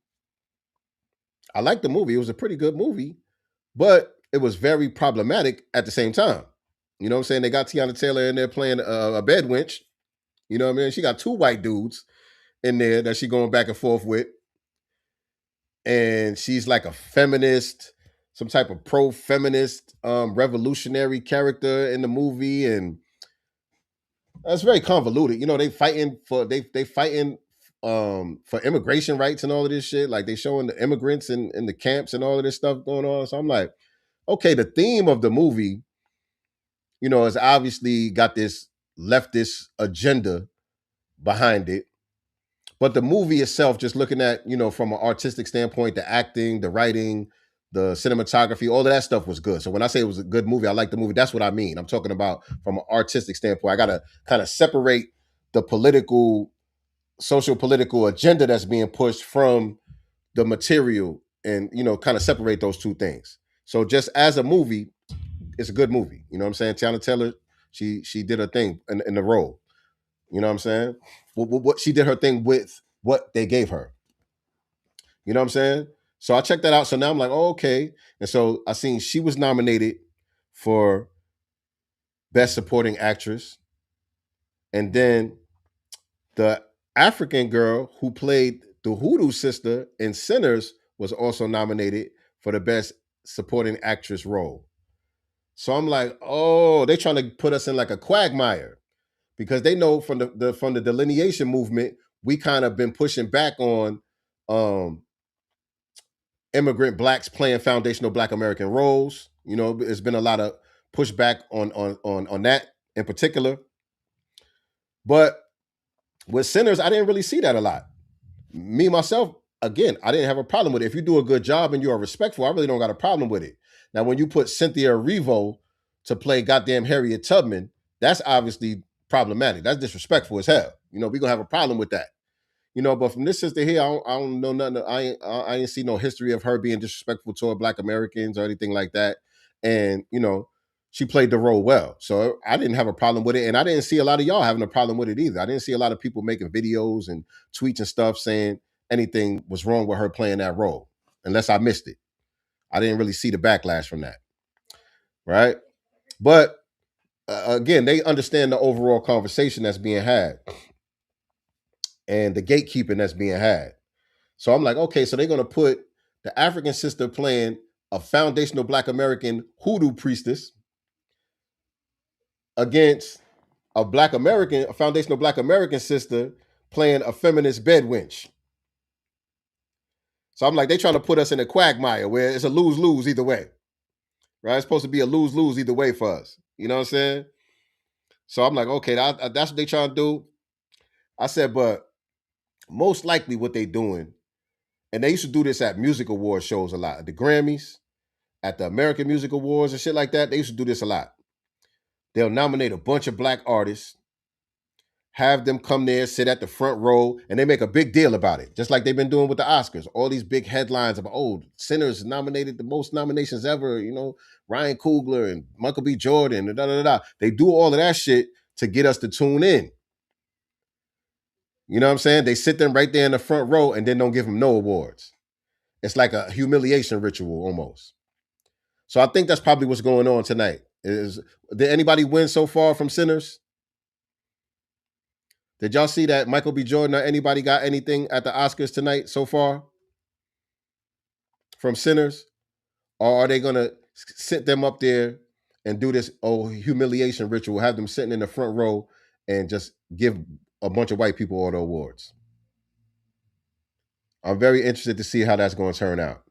I liked the movie. It was a pretty good movie, but it was very problematic at the same time. You know what I'm saying? They got Tiana Taylor in there playing a bed wench. You know what I mean? She got two white dudes in there that she going back and forth with. And she's like a feminist, some type of pro-feminist revolutionary character in the movie. And it's very convoluted. You know, they fighting for immigration rights and all of this shit. Like they showing the immigrants in the camps and all of this stuff going on. So I'm like, okay, the theme of the movie, you know, has obviously got this leftist agenda behind it. But the movie itself, just looking at, you know, from an artistic standpoint, the acting, the writing, the cinematography, all of that stuff was good. So when I say it was a good movie, I like the movie. That's what I mean. I'm talking about from an artistic standpoint. I got to kind of separate the social political agenda that's being pushed from the material and, you know, kind of separate those two things. So just as a movie, it's a good movie. You know what I'm saying? Tiana Taylor, she did her thing in the role. You know what I'm saying? What she did her thing with what they gave her. You know what I'm saying? So I checked that out. So now I'm like, oh, okay. And so I seen she was nominated for Best Supporting Actress. And then the African girl who played the Hoodoo sister in Sinners was also nominated for the Best Supporting Actress role. So I'm like, oh, they trying to put us in like a quagmire because they know from the delineation movement, we kind of been pushing back on immigrant blacks playing foundational Black American roles. You know, there's been a lot of pushback on that in particular. But with Sinners, I didn't really see that a lot. Me, myself, again, I didn't have a problem with it. If you do a good job and you are respectful, I really don't got a problem with it. Now, when you put Cynthia Erivo to play goddamn Harriet Tubman, that's obviously problematic. That's disrespectful as hell. You know, we're going to have a problem with that. You know, but from this sister here, I don't know nothing. I ain't see no history of her being disrespectful toward Black Americans or anything like that. And, you know, she played the role well. So I didn't have a problem with it. And I didn't see a lot of y'all having a problem with it either. I didn't see a lot of people making videos and tweets and stuff saying anything was wrong with her playing that role, unless I missed it. I didn't really see the backlash from that. Right. But again, they understand the overall conversation that's being had and the gatekeeping that's being had. So I'm like, okay, so they're going to put the African sister playing a foundational Black American hoodoo priestess against a foundational Black American sister playing a feminist bed wench. So I'm like, they trying to put us in a quagmire where it's a lose-lose either way. Right? It's supposed to be a lose-lose either way for us. You know what I'm saying? So I'm like, okay, that's what they trying to do. I said, but most likely what they doing, and they used to do this at music award shows a lot, at the Grammys, at the American Music Awards and shit like that. They used to do this a lot. They'll nominate a bunch of Black artists, have them come there, sit at the front row, and they make a big deal about it, just like they've been doing with the Oscars. All these big headlines about, oh, Sinners nominated the most nominations ever, you know, Ryan Coogler and Michael B. Jordan, and da-da-da-da. They do all of that shit to get us to tune in. You know what I'm saying? They sit them right there in the front row and then don't give them no awards. It's like a humiliation ritual almost. So I think that's probably what's going on tonight. Did anybody win so far from Sinners? Did y'all see that Michael B. Jordan or anybody got anything at the Oscars tonight so far from Sinners? Or are they going to sit them up there and do this humiliation ritual, have them sitting in the front row and just give a bunch of white people all the awards? I'm very interested to see how that's going to turn out.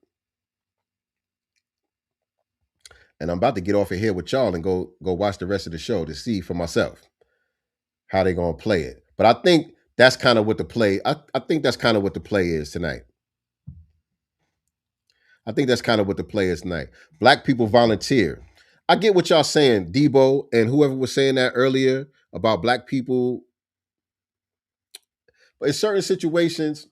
And I'm about to get off of here with y'all and go watch the rest of the show to see for myself how they gonna play it. But I think that's kind of what the play. I think that's kind of what the play is tonight. I think that's kind of what the play is tonight. Black people volunteer. I get what y'all saying, Debo, and whoever was saying that earlier about black people. But in certain situations,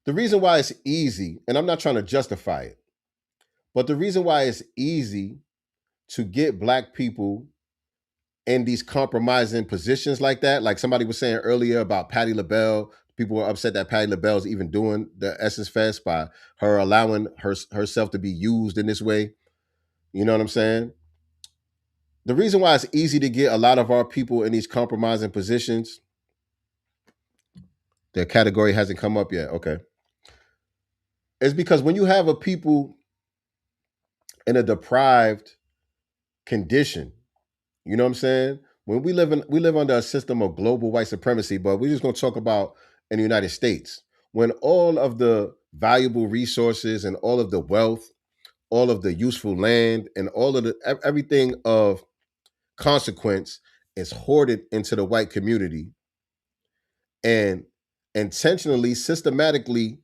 the reason why it's easy, and I'm not trying to justify it, but the reason why it's easy to get black people in these compromising positions like that, like somebody was saying earlier about Patti LaBelle. People were upset that Patti LaBelle is even doing the Essence Fest by her allowing herself to be used in this way. You know what I'm saying? The reason why it's easy to get a lot of our people in these compromising positions, the category hasn't come up yet. Okay. It's because when you have a people in a deprived condition, you know what I'm saying? When we live under a system of global white supremacy, but we're just going to talk about in the United States. When all of the valuable resources and all of the wealth, all of the useful land, and all of the everything of consequence is hoarded into the white community and intentionally, systematically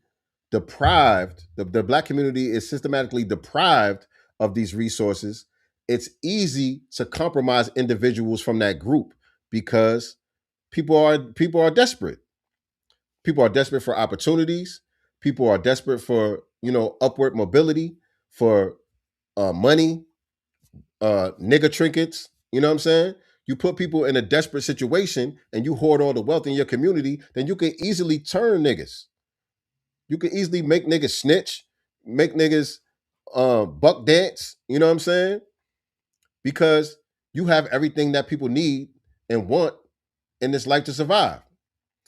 deprived, the black community is systematically deprived of these resources. It's easy to compromise individuals from that group because people are desperate. People are desperate for opportunities. People are desperate for, upward mobility, for money, nigger trinkets. You know what I'm saying? You put people in a desperate situation and you hoard all the wealth in your community, then you can easily turn niggas. You can easily make niggas snitch, make niggas buck dance. You know what I'm saying? Because you have everything that people need and want in this life to survive.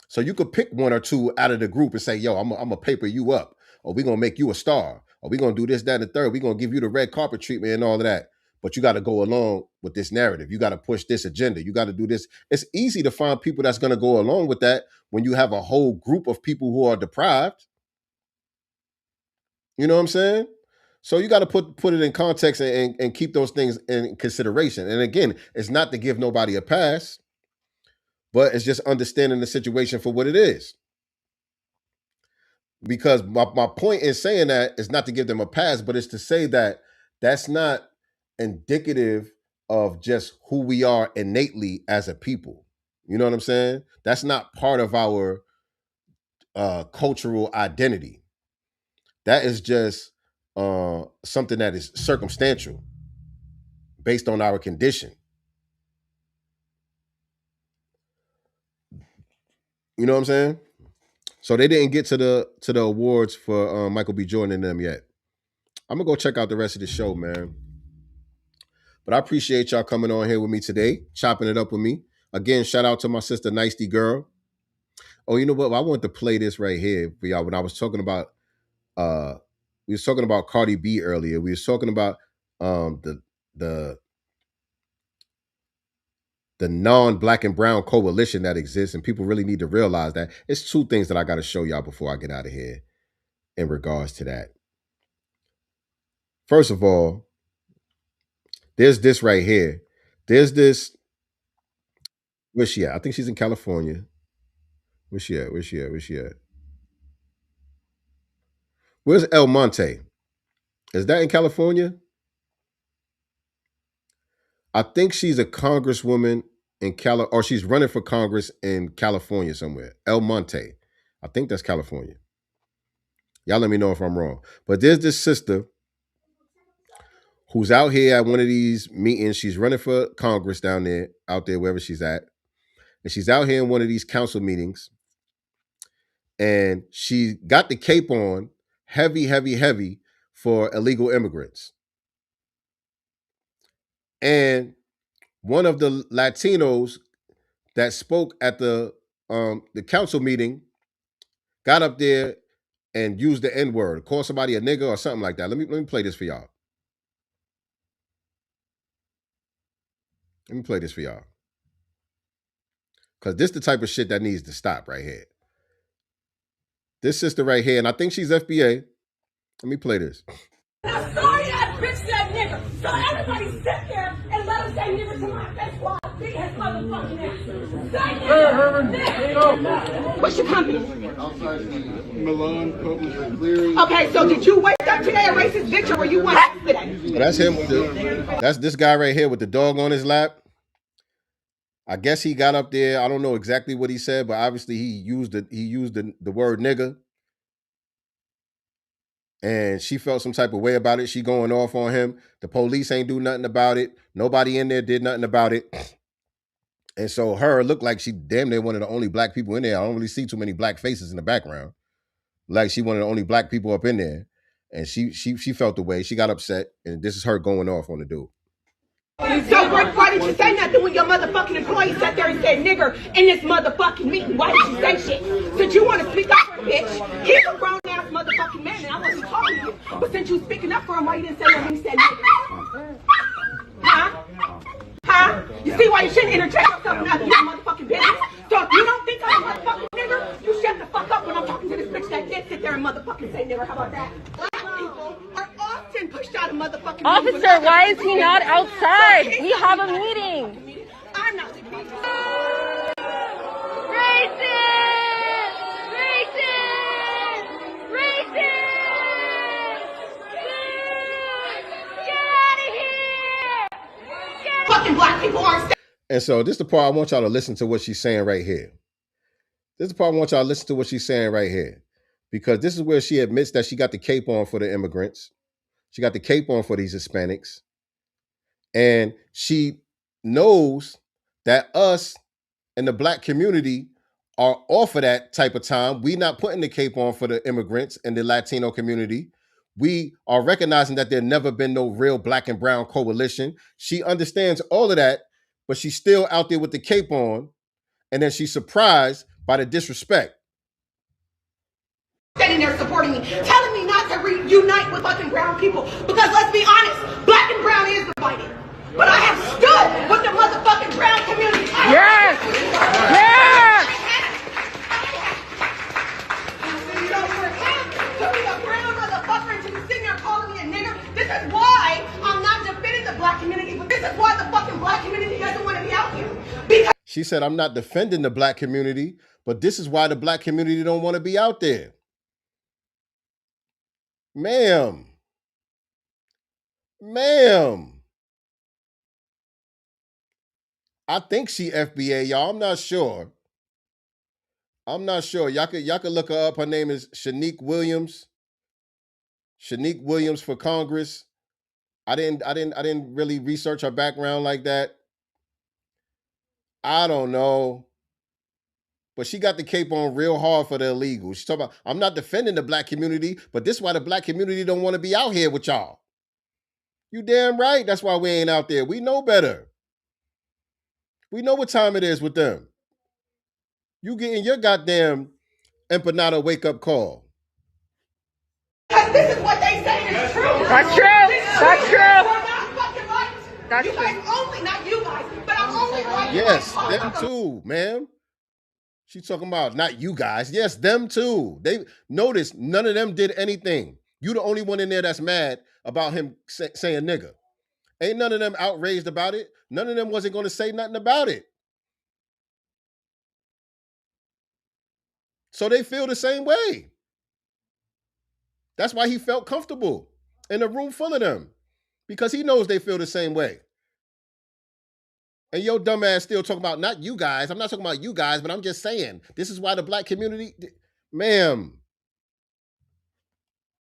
So you could pick one or two out of the group and say, yo, I'm going to paper you up, or we're going to make you a star, or we're going to do this, that, and the third. We're going to give you the red carpet treatment and all of that. But you got to go along with this narrative. You got to push this agenda. You got to do this. It's easy to find people that's going to go along with that when you have a whole group of people who are deprived. You know what I'm saying? So you got to put it in context and keep those things in consideration. And again, it's not to give nobody a pass, but it's just understanding the situation for what it is. Because my point in saying that is not to give them a pass, but it's to say that that's not indicative of just who we are innately as a people. You know what I'm saying? That's not part of our cultural identity. That is just something that is circumstantial based on our condition. You know what I'm saying? So they didn't get to the awards for Michael B. Jordan and them yet. I'm gonna go check out the rest of the show, man. But I appreciate y'all coming on here with me today, chopping it up with me. Again, shout out to my sister Nicety Girl. Oh, you know what? I wanted to play this right here for y'all when I was talking about we was talking about Cardi B earlier. We was talking about the non-black and brown coalition that exists, and people really need to realize that. It's two things that I got to show y'all before I get out of here in regards to that. First of all, there's this right here. There's this. Where's she at? I think she's in California. Where's she at? Where's El Monte? Is that in California? I think she's a congresswoman in or she's running for Congress in California somewhere. El Monte. I think that's California. Y'all let me know if I'm wrong. But there's this sister who's out here at one of these meetings. She's running for Congress out there, wherever she's at. And she's out here in one of these council meetings. And she got the cape on heavy for illegal immigrants. And one of the Latinos that spoke at the council meeting got up there and used the N-word, call somebody a nigga or something like that. Let me play this for y'all. Let me play this for y'all. Because this is the type of shit that needs to stop right here. This sister right here, and I think she's FBA. Let me play this. Estoy harta bitch said nigger. So everybody sit there and let him say nigger to my face while I beat his motherfucking ass. Say nigger. What's your company? Milan Publishing Clearing. Okay, so did you wake up today a racist bitch or were you one today? That's him with that's this guy right here with the dog on his lap. I guess he got up there. I don't know exactly what he said, but obviously he used the word nigga. And she felt some type of way about it. She going off on him. The police ain't do nothing about it. Nobody in there did nothing about it. And so her looked like she damn near one of the only black people in there. I don't really see too many black faces in the background. Like she one of the only black people up in there. And she felt the way. She got upset. And this is her going off on the dude. So why did you say nothing when your motherfucking employee sat there and said nigger in this motherfucking meeting? Why did you say shit? Did you want to speak up for a bitch? He's a grown ass motherfucking man and I wasn't calling you. But since you speaking up for him, why you didn't say when he said nigger? Huh? You see why you shouldn't interject yourself in other motherfucking business? So if you don't think I'm a motherfucking nigger, you shut the fuck up when I'm talking to this bitch that did sit there and motherfucking say nigger. How about that? Black people are often pushed out of motherfucking Officer, why is he not outside? We have a meeting. I'm not Racist! Racist! Racist! Get out of here! Fucking black people aren't. And so this is the part I want y'all to listen to what she's saying right here. This is the part I want y'all to listen to what she's saying right here. Because this is where she admits that she got the cape on for the immigrants. She got the cape on for these Hispanics. And she knows that us and the black community are off of that type of time. We not putting the cape on for the immigrants and the Latino community. We are recognizing that there never been no real black and brown coalition. She understands all of that, but she's still out there with the cape on. And then she's surprised by the disrespect. Standing there supporting me, telling me not to reunite with fucking brown people. Because let's be honest, black and brown is divided. But I have stood with the motherfucking brown community. Yes! Yes! This is why I'm not defending the black community, but this is why the fucking black community doesn't want to be out here. Because she said, I'm not defending the black community, but this is why the black community don't want to be out there. Ma'am. I think she FBA, y'all. I'm not sure. Y'all could look her up. Her name is Shanique Williams. Shanique Williams for Congress. I didn't really research her background like that. I don't know. But she got the cape on real hard for the illegals. She's talking about, I'm not defending the black community, but this is why the black community don't want to be out here with y'all. You damn right. That's why we ain't out there. We know better. We know what time it is with them. You getting your goddamn empanada wake-up call. this is what they say is true. That's true. That's true. You're not fucking right. That's you guys true. only, not you guys, but I'm only right. Yes, them too, ma'am. She talking about not you guys. Yes, them too. They notice none of them did anything. You the only one in there that's mad about him saying nigga. Ain't none of them outraged about it. None of them wasn't going to say nothing about it. So they feel the same way. That's why he felt comfortable in a room full of them. Because he knows they feel the same way. And your dumb ass still talking about not you guys. I'm not talking about you guys, but I'm just saying, this is why the black community, ma'am.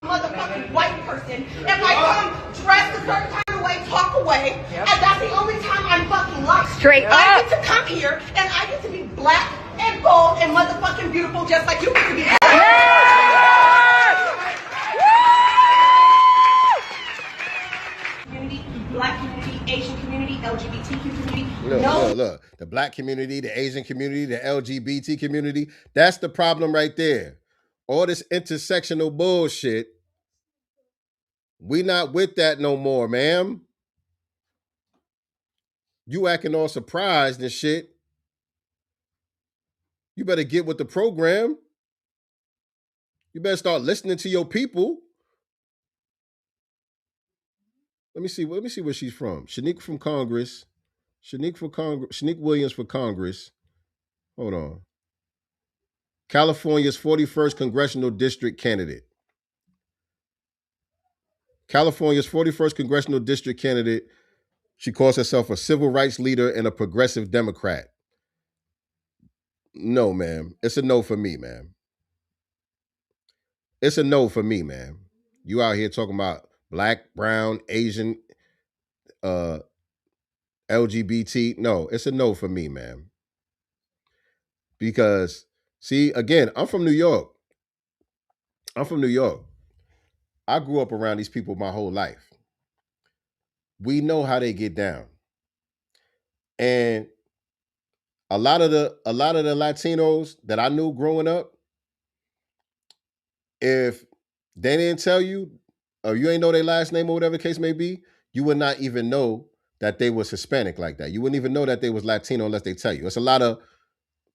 Motherfucking white person. If I come dressed a certain kind of way, talk away, and that's the only time I'm fucking like. Straight up. I get to come here and I get to be black and bold and motherfucking beautiful just like you get to be. Community, black community, Asian community, LGBTQ community. Look. The black community, the Asian community, the LGBT community. That's the problem right there. All this intersectional bullshit. We not with that no more, ma'am. You acting all surprised and shit. You better get with the program. You better start listening to your people. Let me see where she's from. Shanique from Congress. Shanique Williams for Congress. Hold on. California's 41st congressional district candidate. California's 41st congressional district candidate. She calls herself a civil rights leader and a progressive Democrat. No, ma'am. It's a no for me, ma'am. It's a no for me, ma'am. You out here talking about black, brown, Asian, LGBT. No, it's a no for me, ma'am. Because, see, again, I'm from New York. I grew up around these people my whole life. We know how they get down. And a lot of the Latinos that I knew growing up, if they didn't tell you, or you ain't know their last name or whatever the case may be, you would not even know that they was Hispanic like that. You wouldn't even know that they was Latino unless they tell you. It's a lot of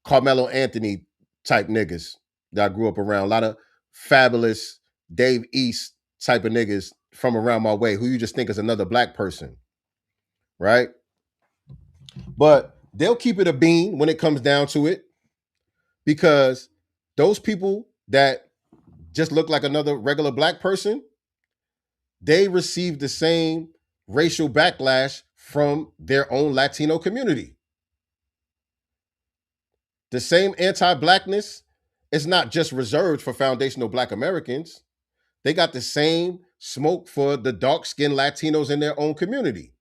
Carmelo Anthony type niggas that I grew up around. A lot of Fabulous Dave East type of niggas from around my way who you just think is another black person, right? But they'll keep it a bean when it comes down to it, because those people that just look like another regular black person, they receive the same racial backlash from their own Latino community. The same anti-Blackness is not just reserved for foundational Black Americans. They got the same smoke for the dark-skinned Latinos in their own community.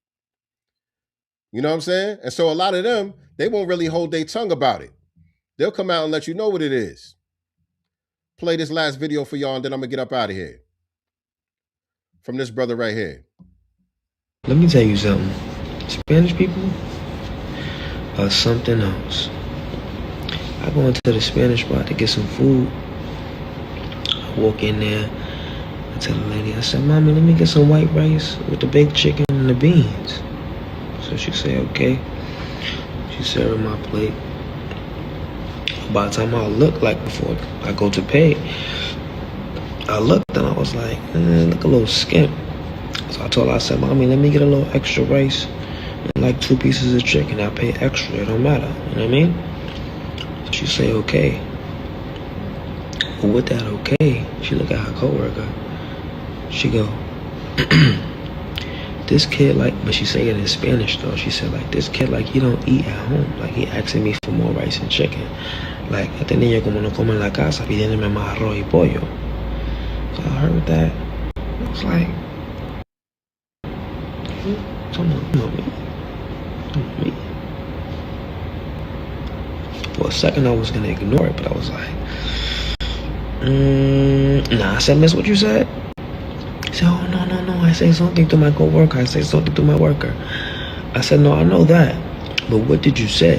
You know what I'm saying? And so a lot of them, they won't really hold their tongue about it. They'll come out and let you know what it is. Play this last video for y'all, and then I'm going to get up out of here. From this brother right here. Let me tell you something. Spanish people are something else. I go into the Spanish spot to get some food. I walk in there. I tell the lady, I said, Mommy, let me get some white rice with the baked chicken and the beans. So she said, okay. She served my plate. By the time I look, like before I go to pay, I looked and I was like, look a little skimp. So I told her, I said, Mommy, let me get a little extra rice and like 2 pieces of chicken. I pay extra, it don't matter. You know what I mean? So she say, okay. But with that okay, she look at her coworker. She go, this kid like, but she say it in Spanish though. She said like, this kid like, he don't eat at home. Like he asking me for more rice and chicken. Like, este niño como no come en la casa, pidiéndome más arroz y pollo. So I heard that. I was like, me. For a second, I was gonna ignore it, but I was like, nah. I said, Miss, what you said? He said, oh, no. I say something to my coworker. I say something to my worker. I said, no, I know that. But what did you say?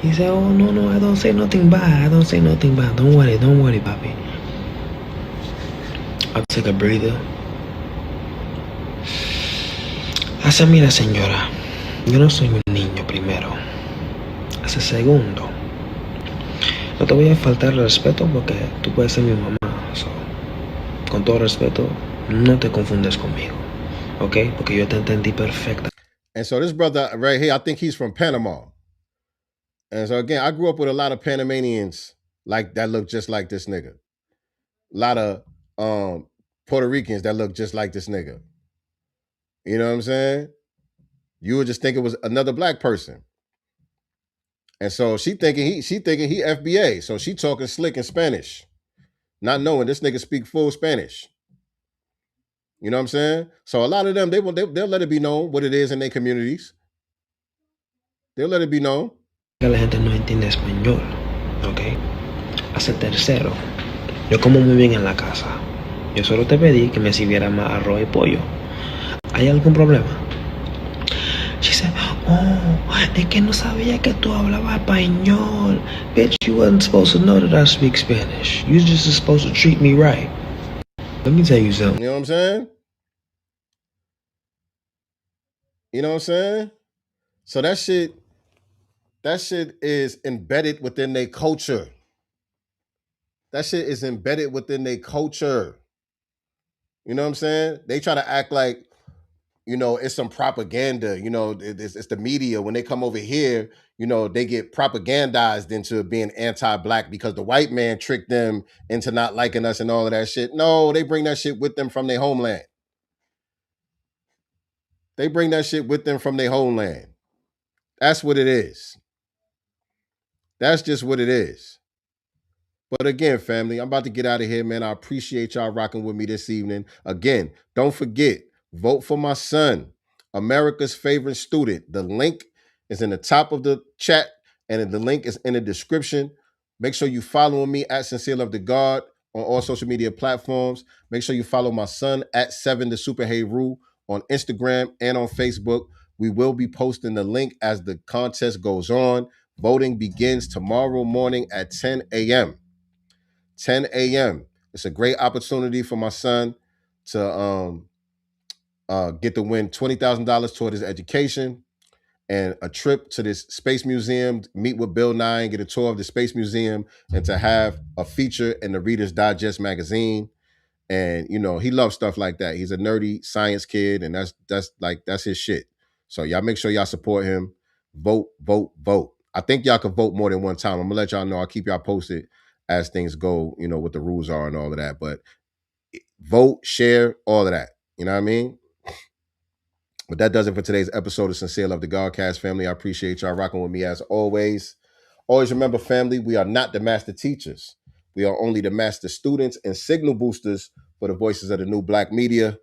He said, oh, no, I don't say nothing bad. Don't worry, papi. I took a breather. I said, mira, señora, yo no soy un niño primero. I said, segundo, no te voy a faltar el respeto porque tú puedes ser mi mamá. So, con todo respeto, no te confundes conmigo. Okay? Porque yo te entendí perfecta. And so this brother right here, I think he's from Panama. And so again, I grew up with a lot of Panamanians like that look just like this nigga. A lot of Puerto Ricans that look just like this nigga. You know what I'm saying? You would just think it was another black person. And so she thinking he FBA. So she talking slick in Spanish, not knowing this nigga speak full Spanish. You know what I'm saying? So a lot of them, they'll let it be known what it is in their communities. They'll let it be known. La gente no entiende español, ¿ok? Hace tercero. Yo como muy bien en la casa. Yo solo te pedí que me sirviera más arroz y pollo. ¿Hay algún problema? She said, oh, es que no sabía que tú hablabas español. Bitch, you wasn't supposed to know that I speak Spanish. You just supposed to treat me right. Let me tell you something. You know what I'm saying? You know what I'm saying? So that shit is embedded within their culture. That shit is embedded within their culture. You know what I'm saying? They try to act like, you know, it's some propaganda. You know, it's the media. When they come over here, you know, they get propagandized into being anti-Black because the white man tricked them into not liking us and all of that shit. No, they bring that shit with them from their homeland. They bring that shit with them from their homeland. That's what it is. That's just what it is. But again, family, I'm about to get out of here, man. I appreciate y'all rocking with me this evening. Again, don't forget, vote for my son, America's favorite student. The link is in the top of the chat, and the link is in the description. Make sure you follow me at Sincereluvdagod on all social media platforms. Make sure you follow my son at 7 the Super Heru on Instagram and on Facebook. We will be posting the link as the contest goes on. Voting begins tomorrow morning at 10 a.m. 10 a.m. It's a great opportunity for my son to get to win $20,000 toward his education and a trip to this space museum, meet with Bill Nye and get a tour of the space museum, and to have a feature in the Reader's Digest magazine. And, you know, he loves stuff like that. He's a nerdy science kid, and that's his shit. So y'all make sure y'all support him. Vote, vote, vote. I think y'all can vote more than one time. I'm gonna let y'all know. I'll keep y'all posted as things go, you know, what the rules are and all of that. But vote, share, all of that. You know what I mean? But that does it for today's episode of Sincere Love the Godcast, family. I appreciate y'all rocking with me as always. Always remember, family, we are not the master teachers. We are only the master students and signal boosters for the voices of the new Black media.